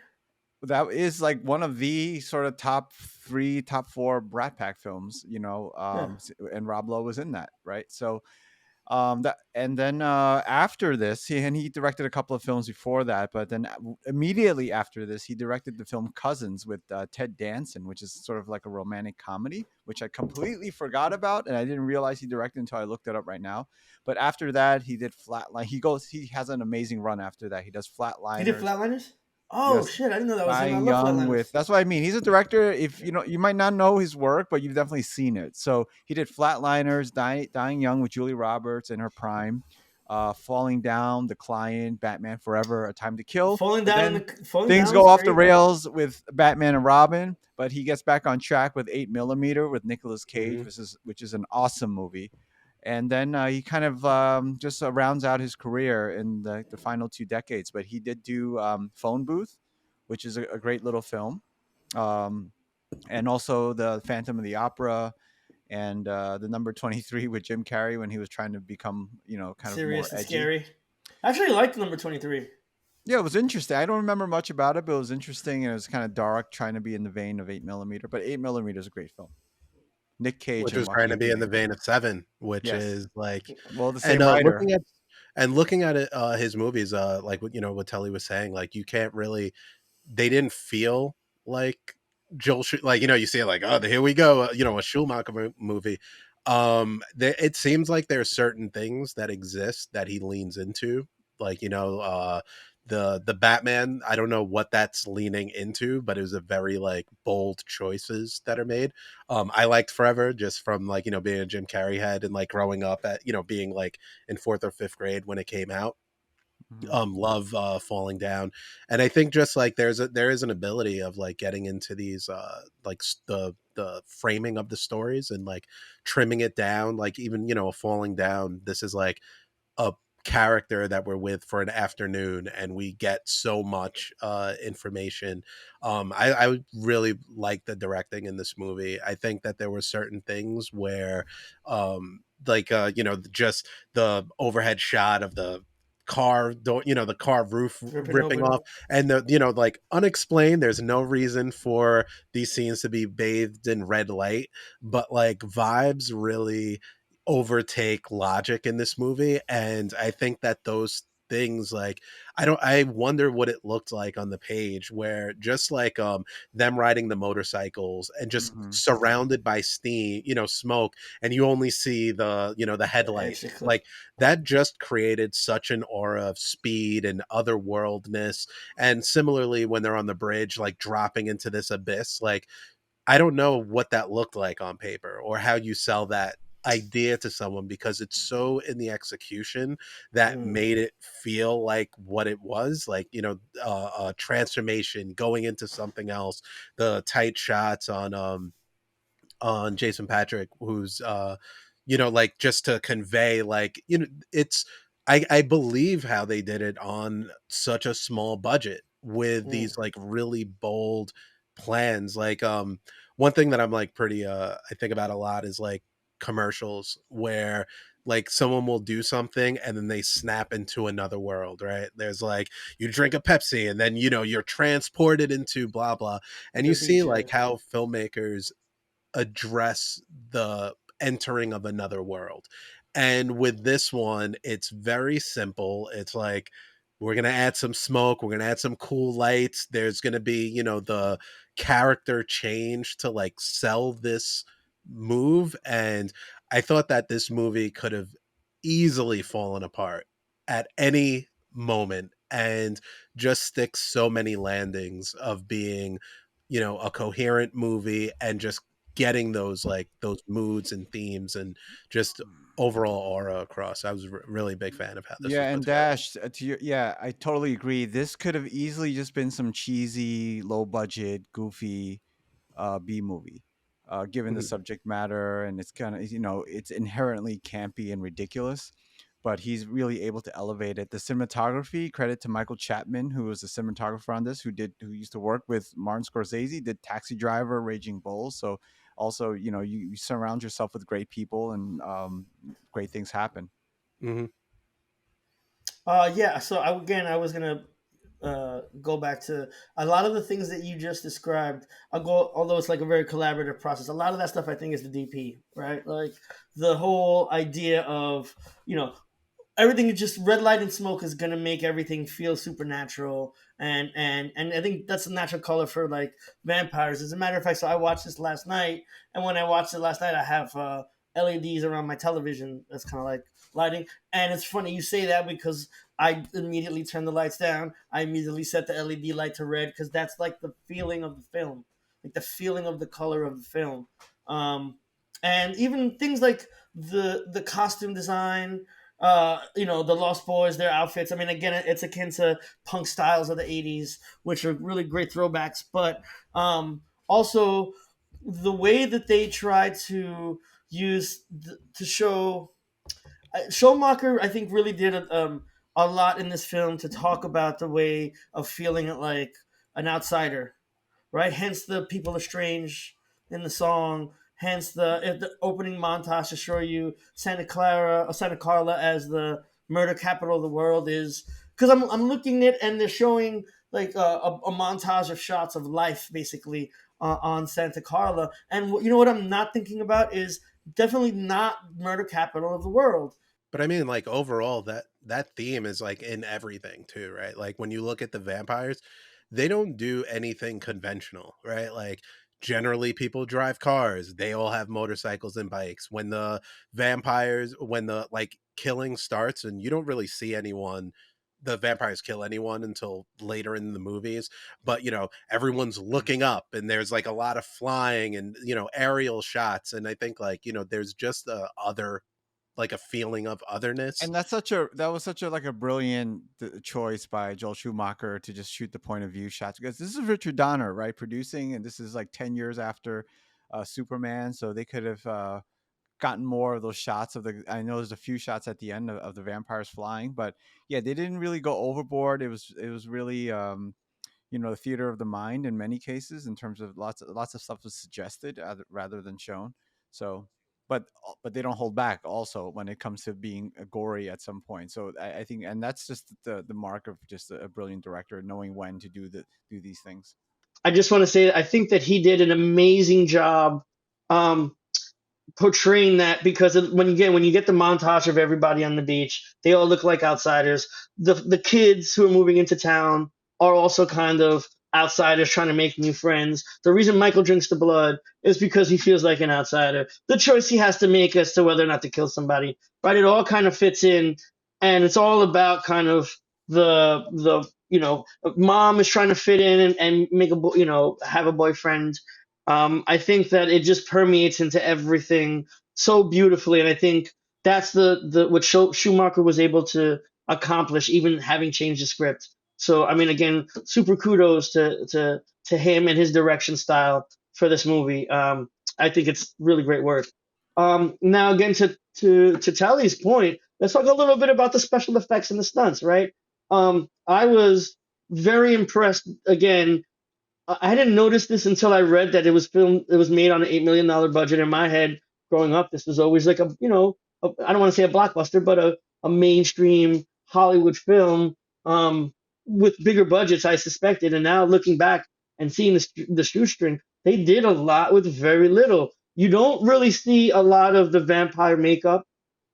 that is like one of the sort of top three, top four Brat Pack films, Yeah. and Rob Lowe was in that, right? So that and then after this, he directed a couple of films before that, but then immediately after this, he directed the film Cousins with Ted Danson, which is sort of like a romantic comedy, which I completely forgot about, and I didn't realize he directed until I looked it up right now. But after that, he did Flatline. He has an amazing run after that. He does He did Flatliners. Flatliners. Oh Yes, shit! I didn't know that was him. I dying love young with. Flatliners. That's what I mean. He's a director. If you know, you might not know his work, but you've definitely seen it. So he did Flatliners, Dying Young with Julie Roberts in her prime, Falling Down, The Client, Batman Forever, A Time to Kill. But then Falling things down go was off the great. rails with Batman and Robin. But he gets back on track with 8 mm with Nicolas Cage, Hmm. which is an awesome movie. And then he kind of just rounds out his career in the final 2 decades. But he did do Phone Booth, which is a great little film, um, and also the Phantom of the Opera and the Number 23 with Jim Carrey when he was trying to become, kind of more Serious and edgy. scary. I actually liked number 23. Yeah, it was interesting. I don't remember much about it, but it was interesting and it was kind of dark, trying to be in the vein of 8 mm. But 8 mm is a great film. Nick Cage Which and was trying to Joaquin be in the Phoenix. vein of Seven, which Yes. is like, Well, the and same writer. looking at it, his movies, like what what Telly was saying, like you can't really, they didn't feel like like you see it like, oh, here we go, a Schumacher movie. It seems like there's certain things that exist that he leans into, like the Batman. I don't know what that's leaning into, but it was a very like bold choices that are made. I liked Forever just from like being a Jim Carrey head and like growing up at being like in fourth or fifth grade when it came out. Mhm. Love Falling Down, and I think just like there is an ability of like getting into these like the framing of the stories and like trimming it down, like even a Falling Down, this is like a character that we're with for an afternoon and we get so much information. I really like the directing in this movie. I think that there were certain things where like just the overhead shot of the car don't the car roof Ripping ripping open. off, and the like unexplained, there's no reason for these scenes to be bathed in red light, but like vibes really overtake logic in this movie, and I think that those things like I wonder what it looked like on the page, where just like them riding the motorcycles and just Mhm. surrounded by steam, smoke, and you only see the the The headlight, edge to clip. like that just created such an aura of speed and otherworldness. And similarly when they're on the bridge like dropping into this abyss, like I don't know what that looked like on paper or how you sell that idea to someone, because it's so in the execution that Mm. made it feel like what it was, like a transformation going into something else. The tight shots on Jason Patric, who's like just to convey like it's I believe how they did it on such a small budget with Mm. these like really bold plans. Like one thing that I'm like pretty I think about a lot is like commercials where like someone will do something and then they snap into another world, right? There's like you drink a Pepsi and then you're transported into blah blah, and you The see beach, yeah. like how filmmakers address the entering of another world. And with this one, it's very simple. It's like we're going to add some smoke, we're going to add some cool lights. There's going to be, the character change to like sell this move. And I thought that this movie could have easily fallen apart at any moment and just sticks so many landings of being a coherent movie and just getting those like those moods and themes and just overall aura across. I was really big fan of how this was Yeah, put and together. Dash, yeah, I totally agree. This could have easily just been some cheesy, low budget, goofy B movie, given the Mhm. subject matter, and it's kind of it's inherently campy and ridiculous, but he's really able to elevate it. The cinematography, credit to Michael Chapman, who was the cinematographer on this, who used to work with Martin Scorsese, did Taxi Driver, Raging Bull. So also, you surround yourself with great people, and great things happen. Mhm. Yeah. So I was gonna go back to a lot of the things that you just described. I'll go, although it's like a very collaborative process. A lot of that stuff I think is the DP, right? Like the whole idea of everything is just red light and smoke is gonna make everything feel supernatural, and I think that's a natural color for like vampires. As a matter of fact, so I watched this last night, and when I watched it last night, I have LEDs around my television that's kind of like lighting, and it's funny you say that because I immediately turn the lights down. I immediately set the LED light to red because that's like the feeling of the film, like the feeling of the color of the film. Um, and even things like the costume design, the Lost Boys, their outfits. I mean, again, it's akin to punk styles of the '80s, which are really great throwbacks. But also the way that they try to to show Schumacher, I think, really did a lot in this film to talk about the way of feeling like an outsider, right? Hence the "People are Strange" in the song. Hence the opening montage to show you Santa Carla as the murder capital of the world is. Because I'm looking at and they're showing like a montage of shots of life basically on Santa Carla, and you know what I'm not thinking about is definitely not murder capital of the world. But I mean, like overall, that theme is like in everything too, right? Like when you look at the vampires, they don't do anything conventional, right? Like generally people drive cars, they all have motorcycles and bikes. When the vampires, when the like killing starts, and you don't really see anyone, the vampires kill anyone until later in the movies, but everyone's looking up and there's like a lot of flying and aerial shots, and I think like there's just the other, like a feeling of otherness. And that was such a like a brilliant choice by Joel Schumacher to just shoot the point of view shots, because this is Richard Donner, right, producing, and this is like 10 years after Superman, so they could have gotten more of those shots of the. I know there's a few shots at the end of the vampires flying, but yeah, they didn't really go overboard. It was really the theater of the mind in many cases, in terms of lots of stuff was suggested rather than shown. So, but they don't hold back also when it comes to being gory at some point. So I think, and that's just the mark of just a brilliant director, knowing when to do these things. I just want to say I think that he did an amazing job um, portraying that because when you get the montage of everybody on the beach, they all look like outsiders. The kids who are moving into town are also kind of outsiders trying to make new friends. The reason Michael drinks the blood is because he feels like an outsider. The choice he has to make as to whether or not to kill somebody, right? It all kind of fits in, and it's all about kind of the mom is trying to fit in and make have a boyfriend. I think that it just permeates into everything so beautifully, and I think that's the what Schumacher was able to accomplish, even having changed the script. So, I mean, again, super kudos to him and his direction style for this movie. I think it's really great work. Now, again, to Telly's point, let's talk a little bit about the special effects and the stunts, right? I was very impressed again. I didn't notice this until I read that it was filmed. It was made on an $8 million budget. In my head, growing up, this was always like I don't want to say a blockbuster, but a mainstream Hollywood film with bigger budgets, I suspected. And now looking back and seeing the shoestring, they did a lot with very little. You don't really see a lot of the vampire makeup.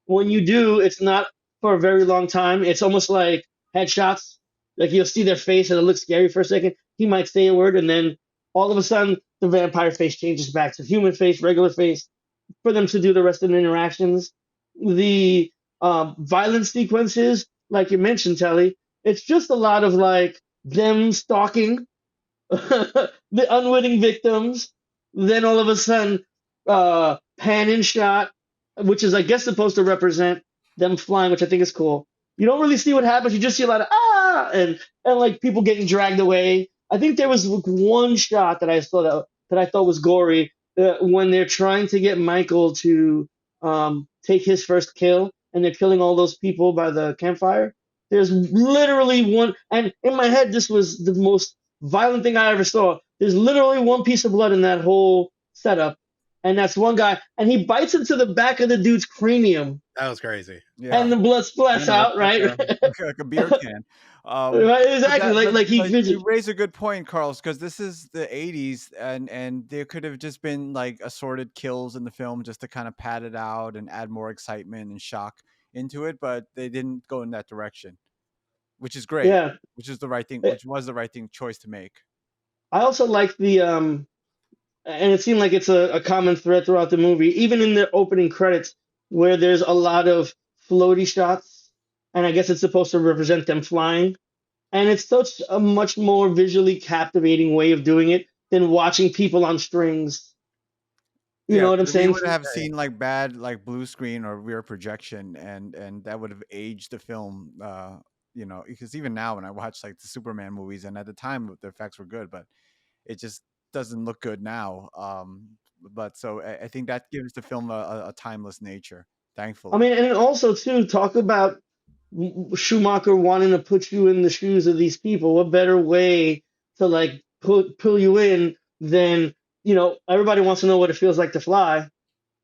When you do, it's not for a very long time. It's almost like headshots. Like you'll see their face and it looks scary for a second. He might say a word and then all of a sudden the vampire face changes back to human face, regular face, for them to do the rest of the interactions. The violence sequences, like you mentioned, Telly, it's just a lot of like them stalking the unwitting victims. Then all of a sudden, pan and shot, which is I guess supposed to represent them flying, which I think is cool. You don't really see what happens. You just see a lot of and like people getting dragged away. I think there was like, one shot that I saw that I thought was gory when they're trying to get Michael to take his first kill, and they're killing all those people by the campfire. There's literally one, and in my head, this was the most violent thing I ever saw. There's literally one piece of blood in that whole setup, and that's one guy, and he bites into the back of the dude's cranium, That was crazy. and Yeah, the blood splats out, like right? like a beer can. Right, But exactly, like he you fidget. raise a good point, Carlos, because this is the '80s, and there could have just been like assorted kills in the film just to kind of pad it out and add more excitement and shock into it, but they didn't go in that direction, which is great, Yeah, which was the right thing choice to make. I also like the and it seemed like it's a common thread throughout the movie, even in the opening credits, where there's a lot of floaty shots. and I guess it's supposed to represent them flying. And it's such a much more visually captivating way of doing it than watching people on strings. You Yeah, know what I'm because we saying? would have seen like bad like blue screen or rear projection, and that would have aged the film. Because even now when I watch like the Superman movies, and at the time the effects were good, but it just doesn't look good now. But so I think that gives the film a timeless nature, I thankfully. mean, and also too, talk about Schumacher wanting to put you in the shoes of these people. What better way to like pull you in than, everybody wants to know what it feels like to fly.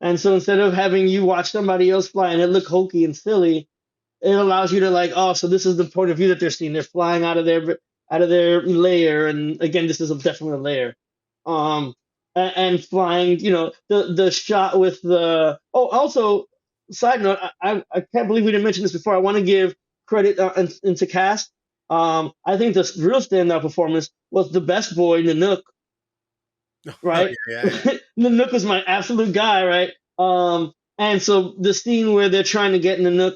And so instead of having you watch somebody else fly and it look hokey and silly, it allows you to like, oh, so this is the point of view that they're seeing. They're flying out of their layer, and again, this is definitely a layer. And flying, the shot with the. Oh, also, side note, I can't believe we didn't mention this before. I want to give credit into cast. I think the real standout performance was the best boy, Nanook, Oh right? yeah, yeah, Nanook was my absolute guy, right? And so the scene where they're trying to get Nanook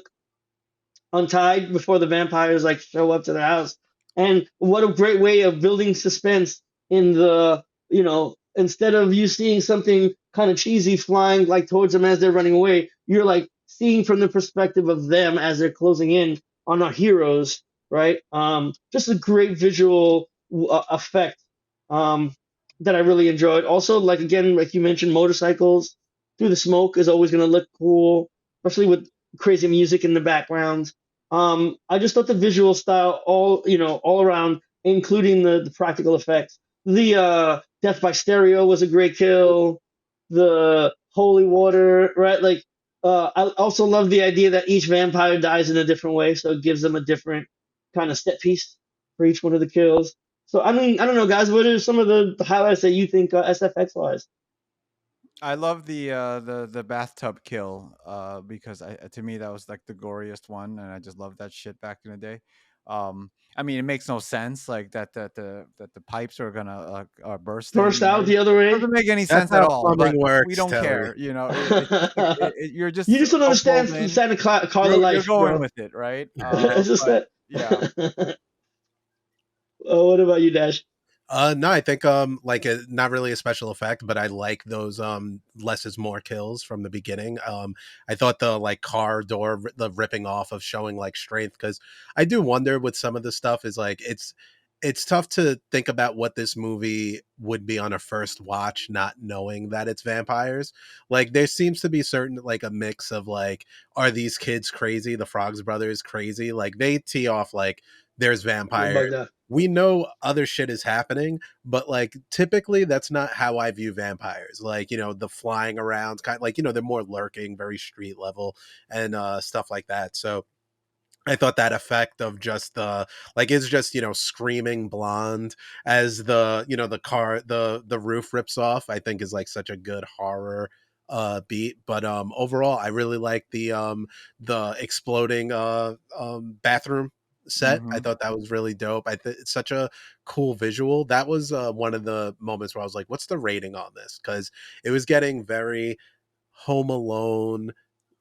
untied before the vampires like show up to the house. And what a great way of building suspense in instead of you seeing something kind of cheesy flying like towards them as they're running away, you're like seeing from the perspective of them as they're closing in on our heroes, right? Just a great visual effect that I really enjoyed. Also, like again, like you mentioned, motorcycles through the smoke is always going to look cool, especially with crazy music in the background. I just thought the visual style all around, including the practical effects. The death by stereo was a great kill. The holy water, right? Like, I also love the idea that each vampire dies in a different way, so it gives them a different kind of set piece for each one of the kills. So I mean, I don't know, guys. What are some of the highlights that you think SFX wise? I love the bathtub kill because to me that was like the goriest one, and I just loved that shit back in the day. I mean, it makes no sense like that the pipes are gonna are bursting. Burst out the other way. Doesn't make any that's sense at how all. plumbing But we works, don't Telly. care. It's just like you're You just just don't so understand pulled in. Santa Carla You're life, going bro. with it, right? It's just But that. yeah. What about you, Dash? No, I think like not really a special effect, but I like those less is more kills from the beginning. I thought the like car door the ripping off of showing like strength, because I do wonder with some of the stuff is like it's tough to think about what this movie would be on a first watch not knowing that it's vampires. Like there seems to be certain like a mix of like, are these kids crazy, the Frogs brothers crazy, like they tee off like there's You're vampires, bugged out. we know other shit is happening, but like typically that's not how I view vampires. Like, the flying around kind of like, they're more lurking, very street level and stuff like that. So I thought that effect of just the like it's just screaming blonde as the car the roof rips off, I think is like such a good horror beat. But overall I really like the exploding bathroom set. I Hmm. thought that was really dope. It's such a cool visual. That was one of the moments where I was like, what's the rating on this? Because it was getting very Home Alone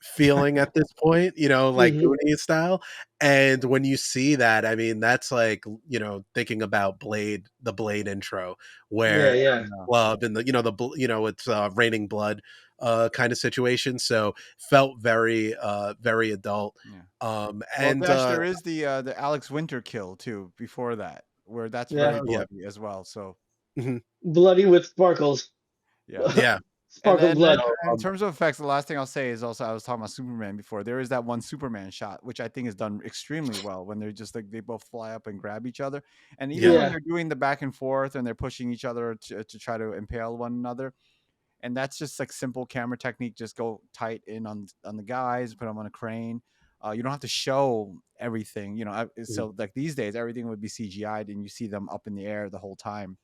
feeling at this point, like Hmm. Goonies style. And when you see that, I mean, that's like, thinking about the Blade intro Yeah, where yeah. club and it's raining blood kind of situation. So felt very very adult. Yeah. Well, And Dash, there is the Alex Winter kill too before that, where that's very Yeah. oh yeah. bloody as well. So Mhm. Bloody with sparkles. yeah. Yeah. And Sparkle then blood. So, in terms of effects, the last thing I'll say is also I was talking about Superman before. There is that one Superman shot, which I think is done extremely well when they're just like they both fly up and grab each other. And even yeah. when Yeah. they're doing the back and forth and they're pushing each other to try to impale one another, and that's just like simple camera technique. Just go tight in on the guys, put them on a crane. You don't have to show everything, Mhm. so like these days, everything would be CGI'd, and you see them up in the air the whole time.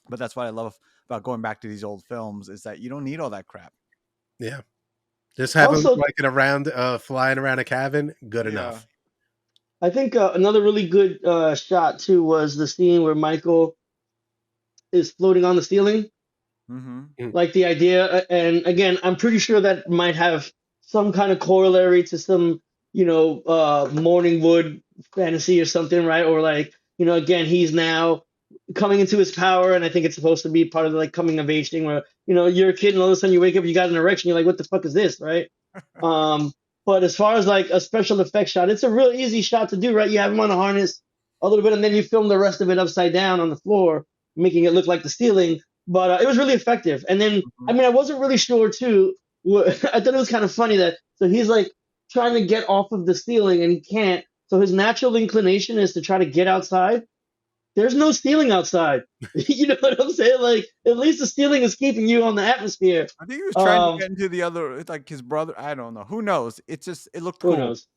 But that's what I love about going back to these old films is that you don't need all that crap. Yeah. Just have them Also, like in around flying around a cabin, good Yeah. enough. I think another really good shot too was the scene where Michael is floating on the ceiling. Mm-hmm. Mm. Like the idea, and again, I'm pretty sure that might have some kind of corollary to some, Morningwood fantasy or something, right? Or like, again, he's now coming into his power, and I think it's supposed to be part of the like coming of age thing where you're a kid and all of a sudden you wake up, you got an erection, you're like, what the fuck is this, right? Um, but as far as like a special effects shot, it's a real easy shot to do, right? You have him on a harness a little bit, and then you film the rest of it upside down on the floor, making it look like the ceiling. But it was really effective. And then, I Mhm. mean, I wasn't really sure too. I thought it was kind of funny that so he's like trying to get off of the ceiling and he can't. So his natural inclination is to try to get outside. There's no ceiling outside. You know what I'm saying? Like at least the ceiling is keeping you on the atmosphere. I think he was trying to Um, get into the other, like his brother. I don't know. Who knows? It looked who cool. knows?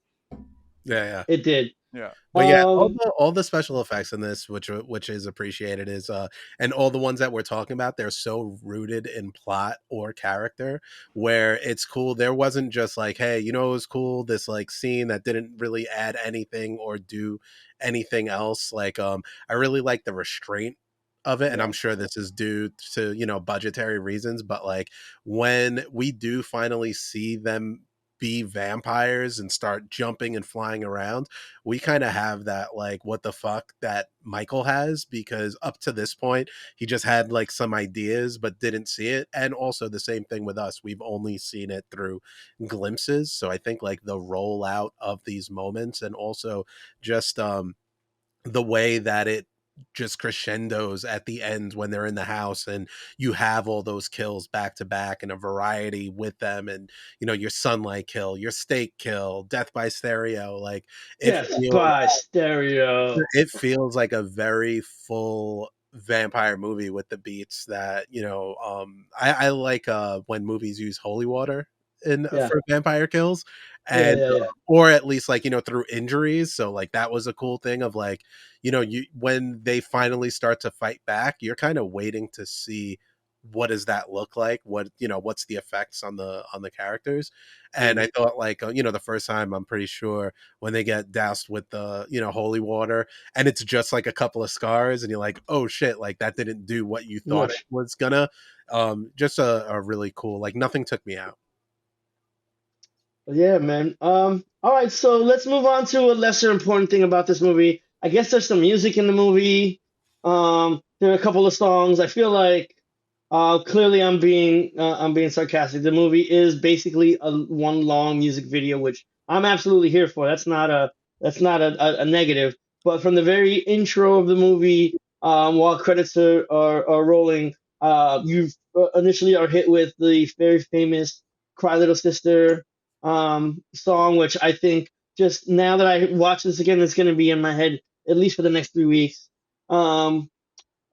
Yeah, yeah. It did. Yeah. But yeah, Um, all the special effects in this, which is appreciated, is and all the ones that we're talking about, they're so rooted in plot or character, where it's cool. There wasn't just like, hey, it was cool, this like scene that didn't really add anything or do anything else. Like, I really like the restraint of it, and yeah, I'm sure this is due to budgetary reasons, but like when we do finally see them be vampires and start jumping and flying around, we kind of have that like what the fuck that Michael has, because up to this point he just had like some ideas but didn't see it. And also the same thing with us, we've only seen it through glimpses. So I think like the rollout of these moments, and also just the way that it just crescendos at the end when they're in the house and you have all those kills back to back and a variety with them, and your sunlight kill, your steak kill, death by stereo, like it death feels by stereo. like a very full vampire movie with the beats that I like when movies use holy water in Yeah, for vampire kills, yeah, and yeah, yeah. or at least like through injuries. So like that was a cool thing of like you when they finally start to fight back, you're kind of waiting to see what does that look like, what's the effects on the characters. And Mm. I thought like the first time, I'm pretty sure when they get doused with the holy water and it's just like a couple of scars and you're like, oh shit, like that didn't do what you thought it Mush. was gonna. Just a really cool, like nothing took me out. Yeah, man. All right, so let's move on to a lesser important thing about this movie. I guess there's some music in the movie. There are a couple of songs. I feel like, clearly I'm being sarcastic. The movie is basically a one long music video, which I'm absolutely here for. That's not a negative. But from the very intro of the movie, while credits are rolling, you initially are hit with the very famous "Cry Little Sister" song, which I think just now that I watch this again, it's going to be in my head at least for the next 3 weeks. Um,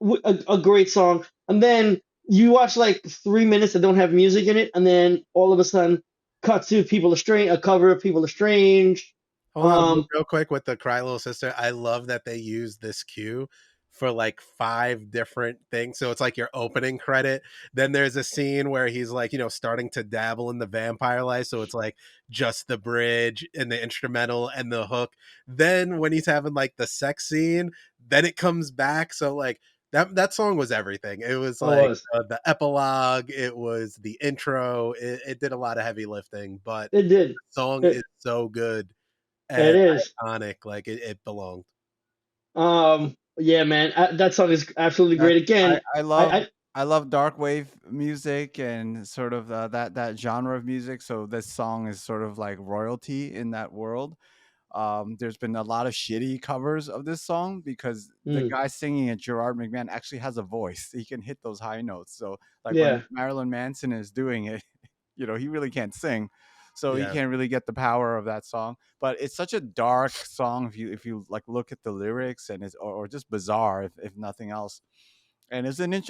a great song, and then you watch like 3 minutes that don't have music in it, and then all of a sudden, cut to "People Are Strange," a cover of "People Are Strange." Hold on, Um, real quick with the Cry Little Sister. I love that they use this cue for like five different things. So it's like your opening credit. Then there's a scene where he's like, starting to dabble in the vampire life. So it's like just the bridge and the instrumental and the hook. Then when he's having like the sex scene, then it comes back. So like that song was everything. It was oh, like was the epilogue. It was the intro. It did a lot of heavy lifting, but it did the song it, is so good it and is. iconic, like it belonged. Yeah, man, that song is absolutely Yeah, great. Again, I I, love I I love dark wave music and sort of that genre of music. So this song is sort of like royalty in that world. There's been a lot of shitty covers of this song because the mm, guy singing it, Gerard McMahon, actually has a voice. He can hit those high notes. So like when yeah, Marilyn Manson is doing it, he really can't sing. So he Yeah. can't really get the power of that song. But it's such a dark song if you like look at the lyrics, and it's or just bizarre if nothing else. And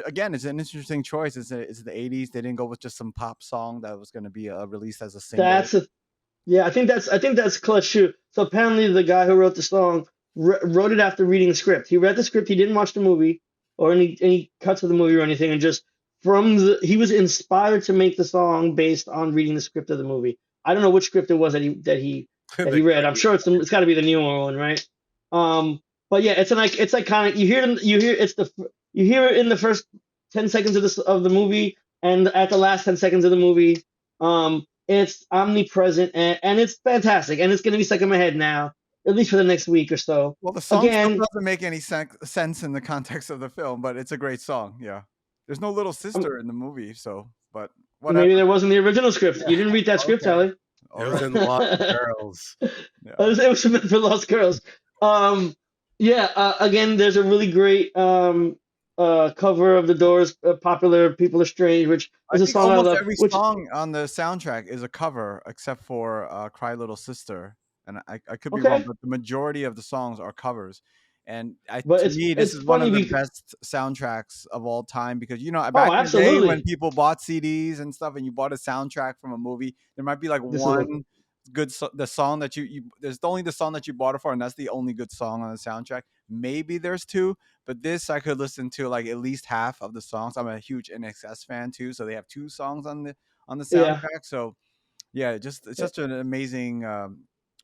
again, it's an interesting choice. It's the '80s. They didn't go with just some pop song that was going to be released as a single. that's a Yeah, I think that's clutch too. So apparently the guy who wrote the song wrote it after reading the script. He read the script. He didn't watch the movie or any cuts of the movie or anything, and just he was inspired to make the song based on reading the script of the movie. I don't know which script it was that he The read. I'm sure it's got to be the newer one, right? Um, but yeah, it's iconic. You hear it in the first 10 seconds of the movie, and at the last 10 seconds of the movie. It's omnipresent, and it's fantastic, and it's going to be stuck in my head now, at least for the next week or so. Well, the song still Again, doesn't make any sense in the context of the film, but it's a great song. Yeah, there's no little um, sister in the movie, so but whatever. maybe there wasn't the original script. Yeah. You didn't read that script, Okay. Telly. All It was right. in Lost Girls. Yeah. It was meant for Lost Girls. Um, yeah. Again, there's a really great cover of the Doors' popular "People Are Strange," which I is a think song I almost love. every Which, song on the soundtrack is a cover except for "Cry Little Sister," and I could be wrong, okay, but the majority of the songs are covers. And but to it's me, this it's is one funny of the because best soundtracks of all time because oh, back in the day when absolutely, people bought CDs and stuff, and you bought a soundtrack from a movie, there might be like this is a one good the song that you there's only the song that you bought it for, and that's the only good song on the soundtrack. Maybe there's two, but this I could listen to like at least half of the songs. I'm a huge NXS fan too, so they have two songs on the yeah. soundtrack. So yeah, it's just an amazing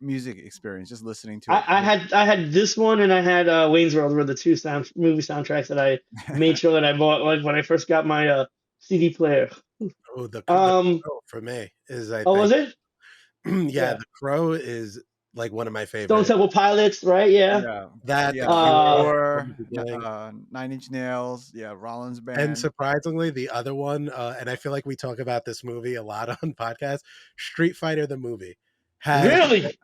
music experience just listening to it. I had this one and I had Wayne's World were the two movie soundtracks that I made sure that I bought like when I first got my CD player. Oh, the Um, Crow for me is, I oh, think, was it? yeah, Yeah. the Crow is like one of my Stone favorite. Temple Pilots, right? Yeah. Yeah, That, yeah, The The Uh, Cure from the Cure, beginning. Nine Inch Nails, yeah, Rollins And Band. surprisingly, the other one, and I feel like we talk about this movie a lot on podcasts, Street Fighter the movie has, really?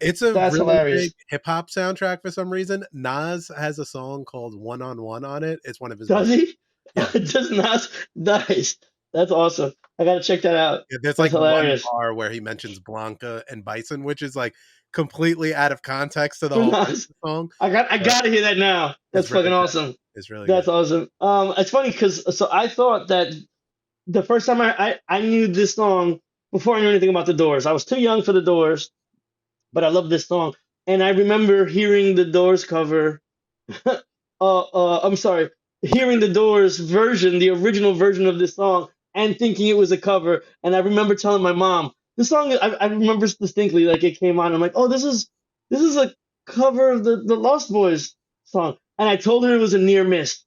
it's a That's really big hilarious. hip hop soundtrack for some reason. Nas has a song called One on One on it. It's one of his Does best. he? Yeah. Does not. Nice. That's awesome. I gotta check that out. Yeah, there's That's like one hilarious. bar where he mentions Blanca and Bison, which is like completely out of context to the For whole rest Nas. of the song, I but gotta hear that now. That's it's fucking really good. awesome. It's really good. That's awesome. It's funny because so I thought that the first time I knew this song before I knew anything about the Doors. I was too young for the Doors, but I love this song. And I remember hearing the Doors cover. I'm sorry, hearing the Doors version, the original version of this song, and thinking it was a cover. And I remember telling my mom, this song. I remember distinctly, like it came on. I'm like, oh, this is a cover of the Lost Boys song. And I told her it was a near miss.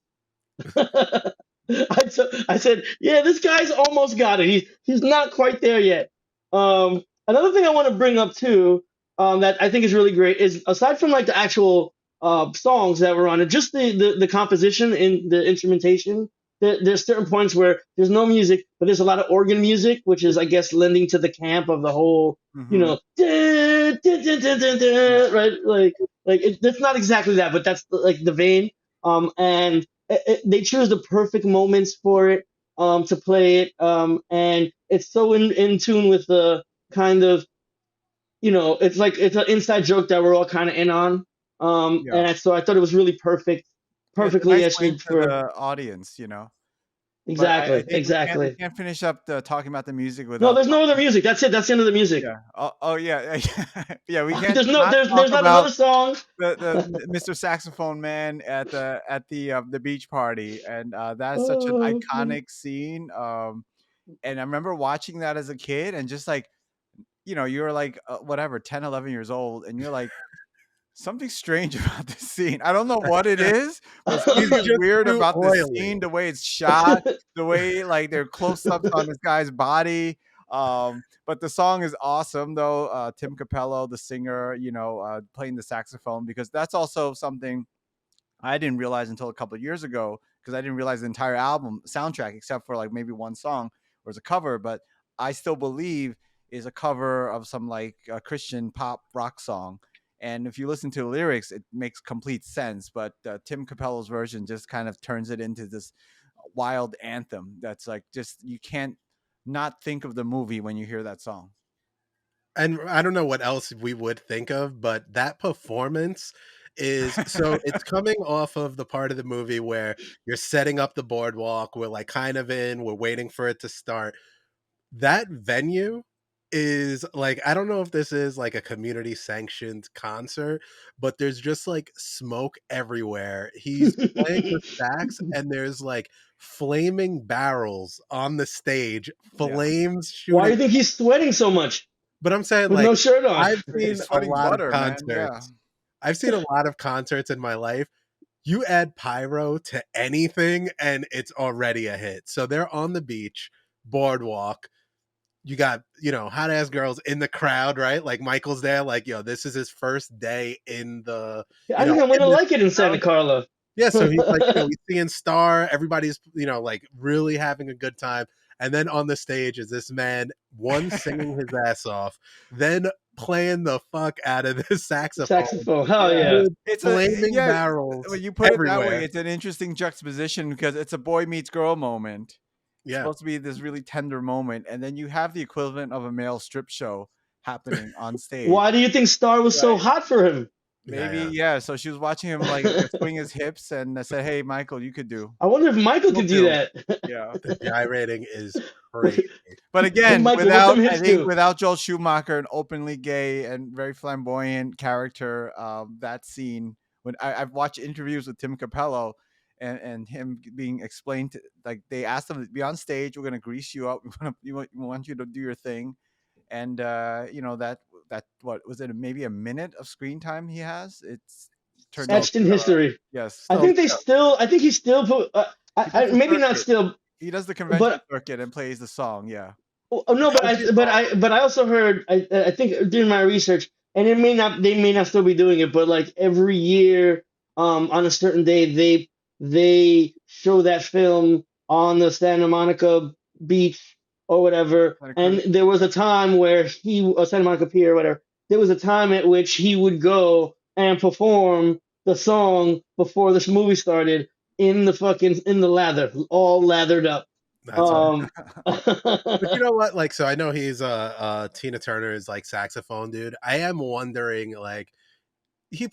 I said, yeah, this guy's almost got it. He's not quite there yet. Another thing I want to bring up too, that I think is really great is aside from like the actual songs that were on it, just the composition and the instrumentation. There's certain points where there's no music, but there's a lot of organ music, which is I guess lending to the camp of the whole, Hmm. right? That's not exactly that, but that's like the vein. And they choose the perfect moments for it to play it, and it's so in tune with the kind of it's like it's an inside joke that we're all kind of in on, Yeah. and so I thought it was really Yeah, it's a perfectly nice link etched to for the audience. But I exactly, think we exactly. can't finish up the talking about the music No, without there's no other talking. music. That's it. That's the end of the music. Yeah. Oh yeah, yeah. We can't there's no not there's talk there's not about another song. the Mr. Saxophone Man at the beach party, and that is such an Oh, iconic scene. And I remember watching that as a kid, and just like you're like whatever 10, 11 years old, and you're like something strange about this scene. I don't know what it is, but He's something's just weird too about this oily. scene, the way it's shot, the way like they're close ups on this guy's body. But the song is awesome though. Tim Capello, the singer, playing the saxophone, because that's also something I didn't realize until a couple of years ago, because I didn't realize the entire album soundtrack, except for like maybe one song, was a cover. But I still believe is a cover of some like Christian pop rock song. And if you listen to the lyrics, it makes complete sense. But Tim Capello's version just kind of turns it into this wild anthem that's like just you can't not think of the movie when you hear that song. And I don't know what else we would think of, but that performance is, so it's coming off of the part of the movie where you're setting up the boardwalk, we're like kind of in, we're waiting for it to start. That venue is like, I don't know if this is like a community sanctioned concert, but there's just like smoke everywhere. He's playing the sax and there's like flaming barrels on the stage, Yeah, flames Why do shooting. you think he's sweating so much But I'm saying, with like, no shirt on? I've seen he's a sweating lot of butter, man. Yeah. concerts. I've seen a lot of concerts in my life. You add pyro to anything and it's already a hit. So they're on the beach, boardwalk. you got, hot ass girls in the crowd, right? Like Michael's there, like, this is his first day in the, I think I'm in gonna this like it in Santa town. Carla. Yeah, so he's like, he's seeing Star, everybody's, like really having a good time. And then on the stage is this man, one singing his ass off, then playing the fuck out of this saxophone Saxophone, hell Yeah. yeah. with It's a flaming yeah. When barrels you put it that way, everywhere. it's an interesting juxtaposition because it's a boy meets girl moment. It's Yeah. supposed to be this really tender moment, and then you have the equivalent of a male strip show happening on stage. Why do you think Star was so Right. hot for him? Maybe, Yeah. yeah. So she was watching him like swing his hips, and I said, "Hey, Michael, you could do." I wonder if Michael Will could do do. that. Yeah. The gyrating is crazy. But again, Michael, what them I hips think do? without Joel Schumacher, an openly gay and very flamboyant character, that scene, when I've watched interviews with Tim Capello and him being explained to, like, they asked him to be on stage, we're going to grease you up, we want you to do your thing. And, that what was it, maybe a minute of screen time he has? It's turned So into, Etched in history. yes, I so think I think he still put, he does the maybe not circuit. still, He does the convention but circuit and plays the song. Yeah. oh, no, that was his but I also heard, I think during my research, and they may not still be doing it, but like every year, on a certain day, they show that film on the Santa Monica beach or whatever. Kind of And crazy. there was a time where or Santa Monica Pier or whatever. There was a time at which he would go and perform the song before this movie started in the lather, all lathered up. That's Um, But you know what? Like, so I know he's Tina Turner is like saxophone dude. I am wondering, like, he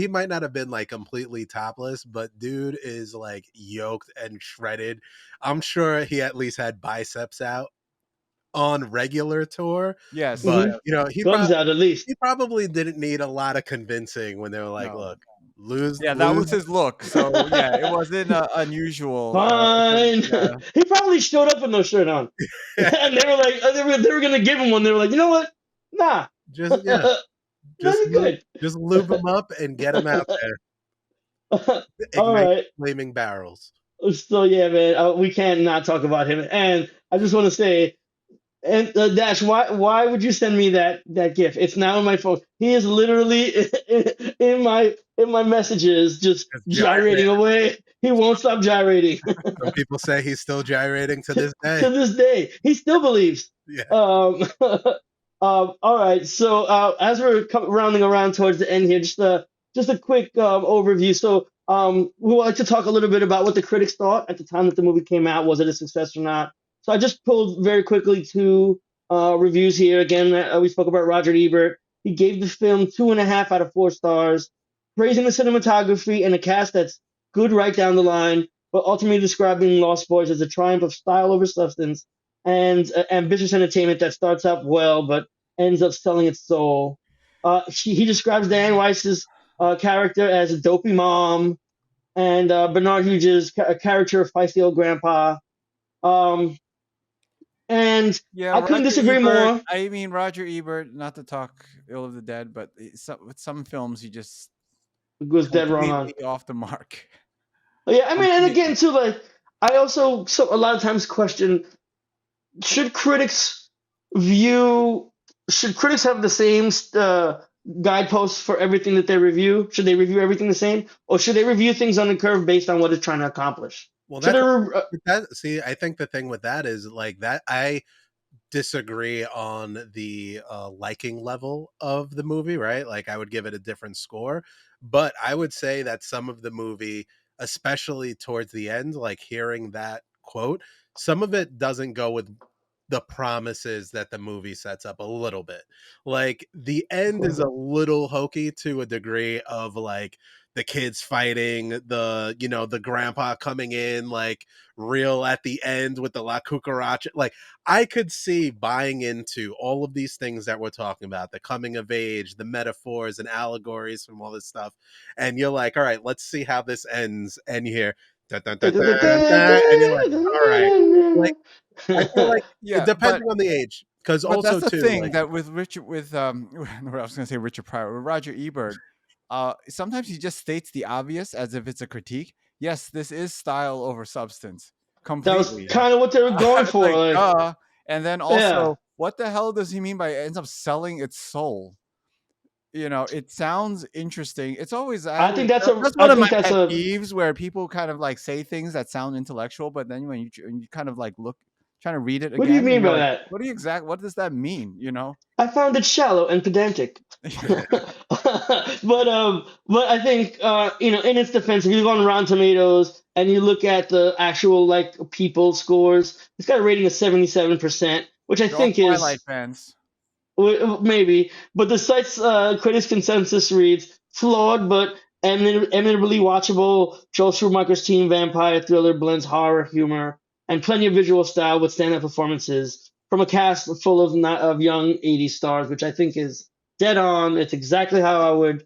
might not have been like completely topless, but dude is like yoked and shredded. I'm sure he at least had biceps out on regular tour, Yes. but mhm. Yes. Guns out at least. he probably didn't need a lot of convincing when they were like, No. "Look, lose Yeah, that lose." was his look. So yeah, it wasn't unusual. Fine. Yeah. He probably showed up with no shirt on, and they were like, they were gonna give him one. They were like, you know what? Nah, Just yeah, no, you're good. just lube him up and get him out there. All Ignite right. flaming barrels. So yeah, man, we can't not talk about him. And I just want to say, and Dash, why would you send me that gif? It's now in my phone. He is literally in my messages, just It's gyrating away. He won't stop gyrating. Some people say he's still gyrating to this day. To this day, he still believes. Yeah. All right. So as we're rounding around towards the end here, just a quick overview. So we would like to talk a little bit about what the critics thought at the time that the movie came out. Was it a success or not? So I just pulled very quickly two reviews here. Again, we spoke about Roger Ebert. He gave the film 2.5 out of 4 stars, praising the cinematography and a cast that's good right down the line, but ultimately describing Lost Boys as a triumph of style over substance and ambitious entertainment that starts out well but ends up selling its soul. He describes Diane Weiss's character as a dopey mom, and Bernard Hughes' character of feisty old grandpa. Um, and Yeah, I couldn't Roger disagree Ebert. more. I mean, Roger Ebert. Not to talk ill of the dead, but with some films, he just It was dead wrong on. completely off the mark. Yeah, I mean, and Completely. again, too, like I also a lot of times question: should critics view? Should critics have the same guideposts for everything that they review? Should they review everything the same, or should they review things on the curve based on what it's trying to accomplish? Well, Should they? see, I think the thing with that is like that I disagree on the liking level of the movie, right? Like I would give it a different score, but I would say that some of the movie, especially towards the end, like hearing that quote, some of it doesn't go with the promises that the movie sets up a little bit. Like the end is a little hokey to a degree of like the kids fighting, the grandpa coming in like real at the end with the La Cucaracha. Like I could see buying into all of these things that we're talking about, the coming of age, the metaphors and allegories from all this stuff. And you're like, all right, let's see how this ends. And you hear dun, dun, dun, dun, dun, and you're like, all right. Like I feel like Yeah, depending on the age, because but also that's the too, thing like that with I was going to say Richard Pryor, with Roger Ebert, sometimes he just states the obvious as if it's a critique. Yes, this is style over substance, That was completely. kind of what they were going It's for. like, Like, duh. And then yeah, also what the hell does he mean by it ends up selling its soul? You know, it sounds interesting. It's always I think that's I one of my think that's pet a peeves where people kind of like say things that sound intellectual, but then when you kind of like look trying to read it what do you again, and mean you're by like, that? what does that mean? You know? I found it shallow and pedantic. But I think in its defense, if you go on Rotten Tomatoes and you look at the actual like people scores, it's got a rating of 77%, which I They're all think Twilight is fans. maybe, but the site's critics consensus reads flawed but eminently watchable. Joel Schumacher's teen vampire thriller blends horror, humor, and plenty of visual style with stand-up performances from a cast full of young '80s stars, which I think is dead on. It's exactly how I would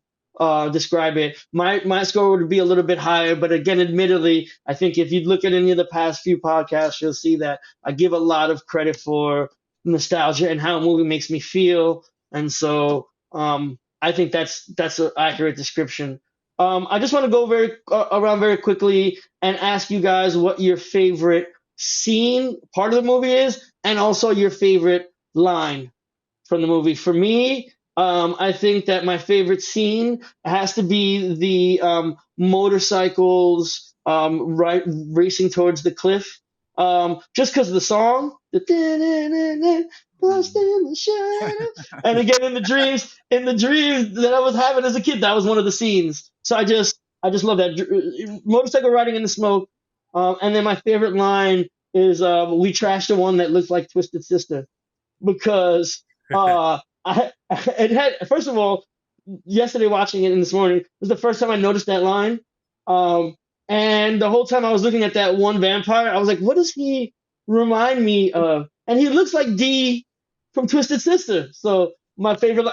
describe it. My score would be a little bit higher, but again, admittedly, I think if you look at any of the past few podcasts, you'll see that I give a lot of credit for nostalgia and how a movie makes me feel. And so I think that's an accurate description. I just want to go around very quickly and ask you guys what your favorite scene part of the movie is, and also your favorite line from the movie. For me, I think that my favorite scene has to be the motorcycles right racing towards the cliff. Just because of the song, lost Mm. in the shadow, and again in the dreams that I was having as a kid, that was one of the scenes. So I just love that motorcycle riding in the smoke. And then my favorite line is "We trashed the one that looks like Twisted Sister." Because it had first of all, yesterday watching it and this morning was the first time I noticed that line. Um, and the whole time I was looking at that one vampire, I was like, what does he remind me of? And he looks like D from Twisted Sister. So my favorite,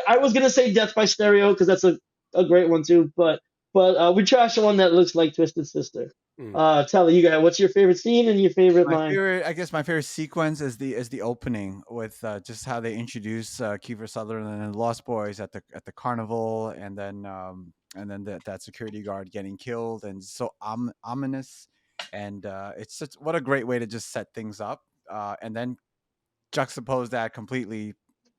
I was gonna say Death by Stereo because that's a great one too, but we trashed the one that looks like Twisted Sister. Mm. Telly, you got what's your favorite scene and your favorite line? I guess my favorite sequence is the opening with just how they introduce Kiefer Sutherland and the Lost Boys at the carnival, and then that security guard getting killed, and so ominous, and it's such what a great way to just set things up, and then juxtapose that completely,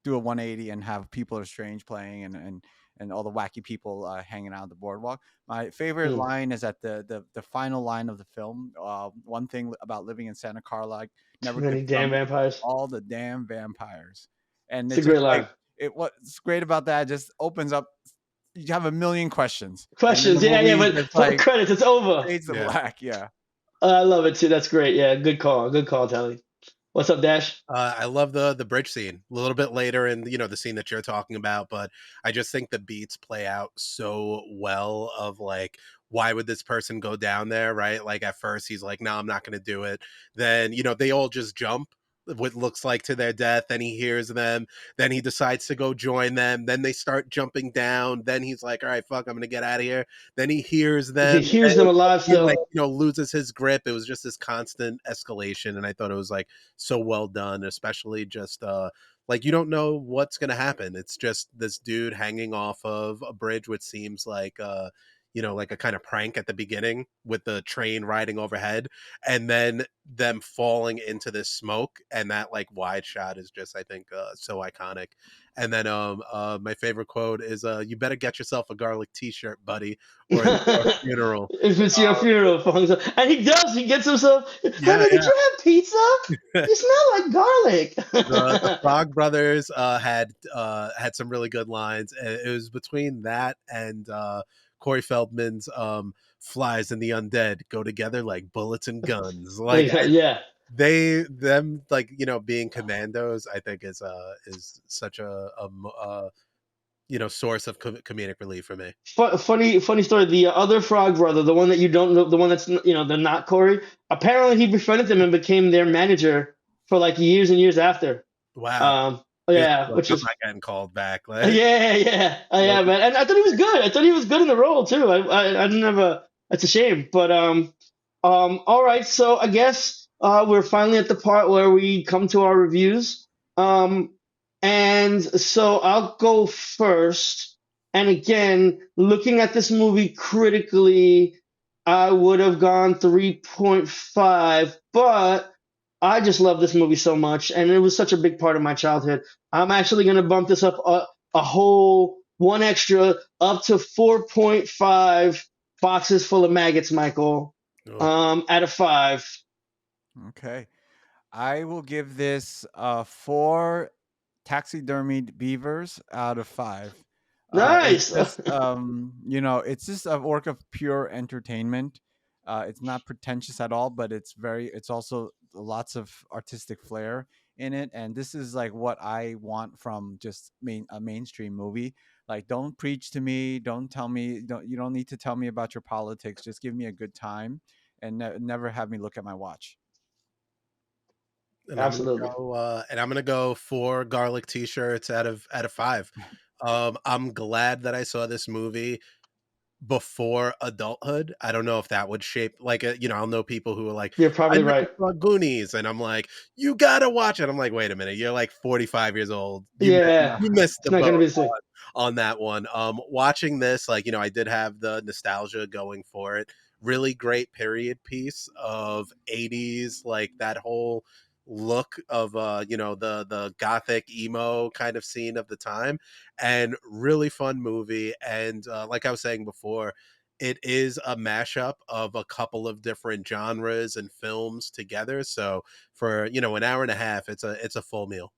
do a 180, and have People Are Strange playing, and all the wacky people hanging out on the boardwalk. My favorite Hmm. line is at the final line of the film. One thing about living in Santa Carla, I Too never could many damn stomach vampires. all the damn vampires, and It's a it just great like line. what's great about that just opens up. You have a million questions, and then the Questions, yeah, yeah, movie but just for like credits, it's over. fades to Yeah. black. Yeah. I love it too. That's great. Yeah, good call, Telly. What's up, Dash? I love the bridge scene a little bit later in the scene that you're talking about, but I just think the beats play out so well of like why would this person go down there, right? Like at first he's like, no, I'm not gonna do it. Then they all just jump what looks like to their death, then he hears them, then he decides to go join them, then they start jumping down, then he's like, all right, fuck, I'm gonna get out of here, then he hears He them, hears them alive he like still. loses his grip. It was just this constant escalation, and I thought it was like so well done, especially just like you don't know what's gonna happen. It's just this dude hanging off of a bridge, which seems like like a kind of prank at the beginning with the train riding overhead, and then them falling into this smoke, and that like wide shot is just, I think, so iconic. And then my favorite quote is you better get yourself a garlic t-shirt, buddy, or it's your funeral. If it's your funeral, and he does. He gets himself. Yeah, Honey, did you have pizza? yeah. You smell like The garlic. Frog Brothers had some really good lines. And it was between that and Corey Feldman's "Flies and the Undead go together like bullets and guns." Like Yeah. them like being commandos, I think is such a source of comedic relief for me. Funny story. The other Frog brother, the one that you don't know, the one that's the not Corey. Apparently, he befriended them and became their manager for like years and years after. Wow. He was Yeah, like, which I'm is not getting called back. Like, yeah, man. And I thought he was good. I thought he was good in the role too. I didn't have a. It's a shame, but all right. So I guess we're finally at the part where we come to our reviews. Um, and so I'll go first. And again, looking at this movie critically, I would have gone 3.5, but I just love this movie so much, and it was such a big part of my childhood. I'm actually going to bump this up a whole one extra up to 4.5 boxes full of maggots, Michael. Oh, Out of five. Okay. I will give this four taxidermied beavers out of five. It's Nice. just, it's just a work of pure entertainment. It's not pretentious at all, but it's also lots of artistic flair in it. And this is like what I want from just a mainstream movie. Like, don't preach to me. Don't tell me. You don't need to tell me about your politics. Just give me a good time, and never have me look at my watch. and Absolutely. I'm gonna go 4 garlic t-shirts out of 5. I'm glad that I saw this movie before adulthood. I don't know if that would shape like I'll know people who are like, You're I probably never right. saw Goonies, and I'm like, you gotta watch it. I'm like, wait a minute, you're like 45 years old. Yeah. You missed It's the not going to boat be the same. on that one. Watching this, like, I did have the nostalgia going for it. Really great period piece of 80s, like that whole look of the gothic emo kind of scene of the time, and really fun movie. And like I was saying before, it is a mashup of a couple of different genres and films together. So for an hour and a half, it's a full meal.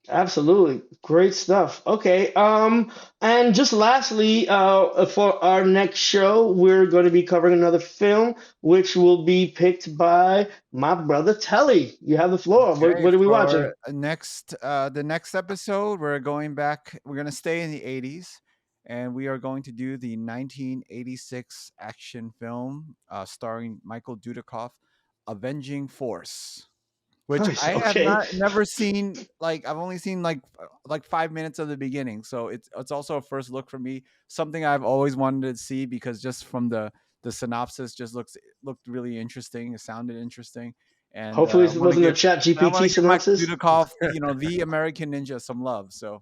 Absolutely. Great stuff. Okay. And just lastly, for our next show, we're going to be covering another film, which will be picked by my brother Telly. You have the floor. Okay, What are we for watching? the next episode, we're going back. We're gonna stay in the '80s, and we are going to do the 1986 action film starring Michael Dudikoff, "Avenging Force," which Nice. I have Okay. not never seen. Like, I've only seen like 5 minutes of the beginning, so it's also a first look for me. Something I've always wanted to see because just from the synopsis, just looked really interesting. It sounded interesting, and Hopefully, it wasn't a Chat I want GPT to give Michael synopsis. Dudikoff, the American Ninja, some love. So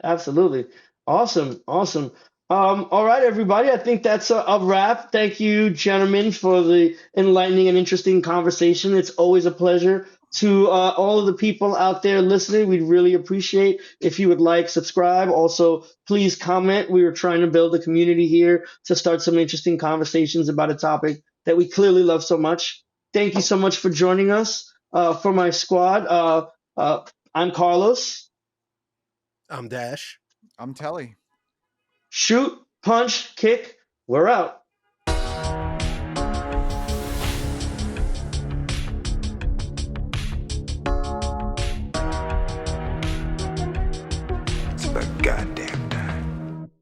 Absolutely. Awesome. Awesome. All right, everybody. I think that's a wrap. Thank you, gentlemen, for the enlightening and interesting conversation. It's always a pleasure. To all of the people out there listening, we'd really appreciate if you would like, subscribe. Also, please comment. We are trying to build a community here to start some interesting conversations about a topic that we clearly love so much. Thank you so much for joining us. For my squad, I'm Carlos. I'm Dash. I'm Telly. Shoot, punch, kick. We're out.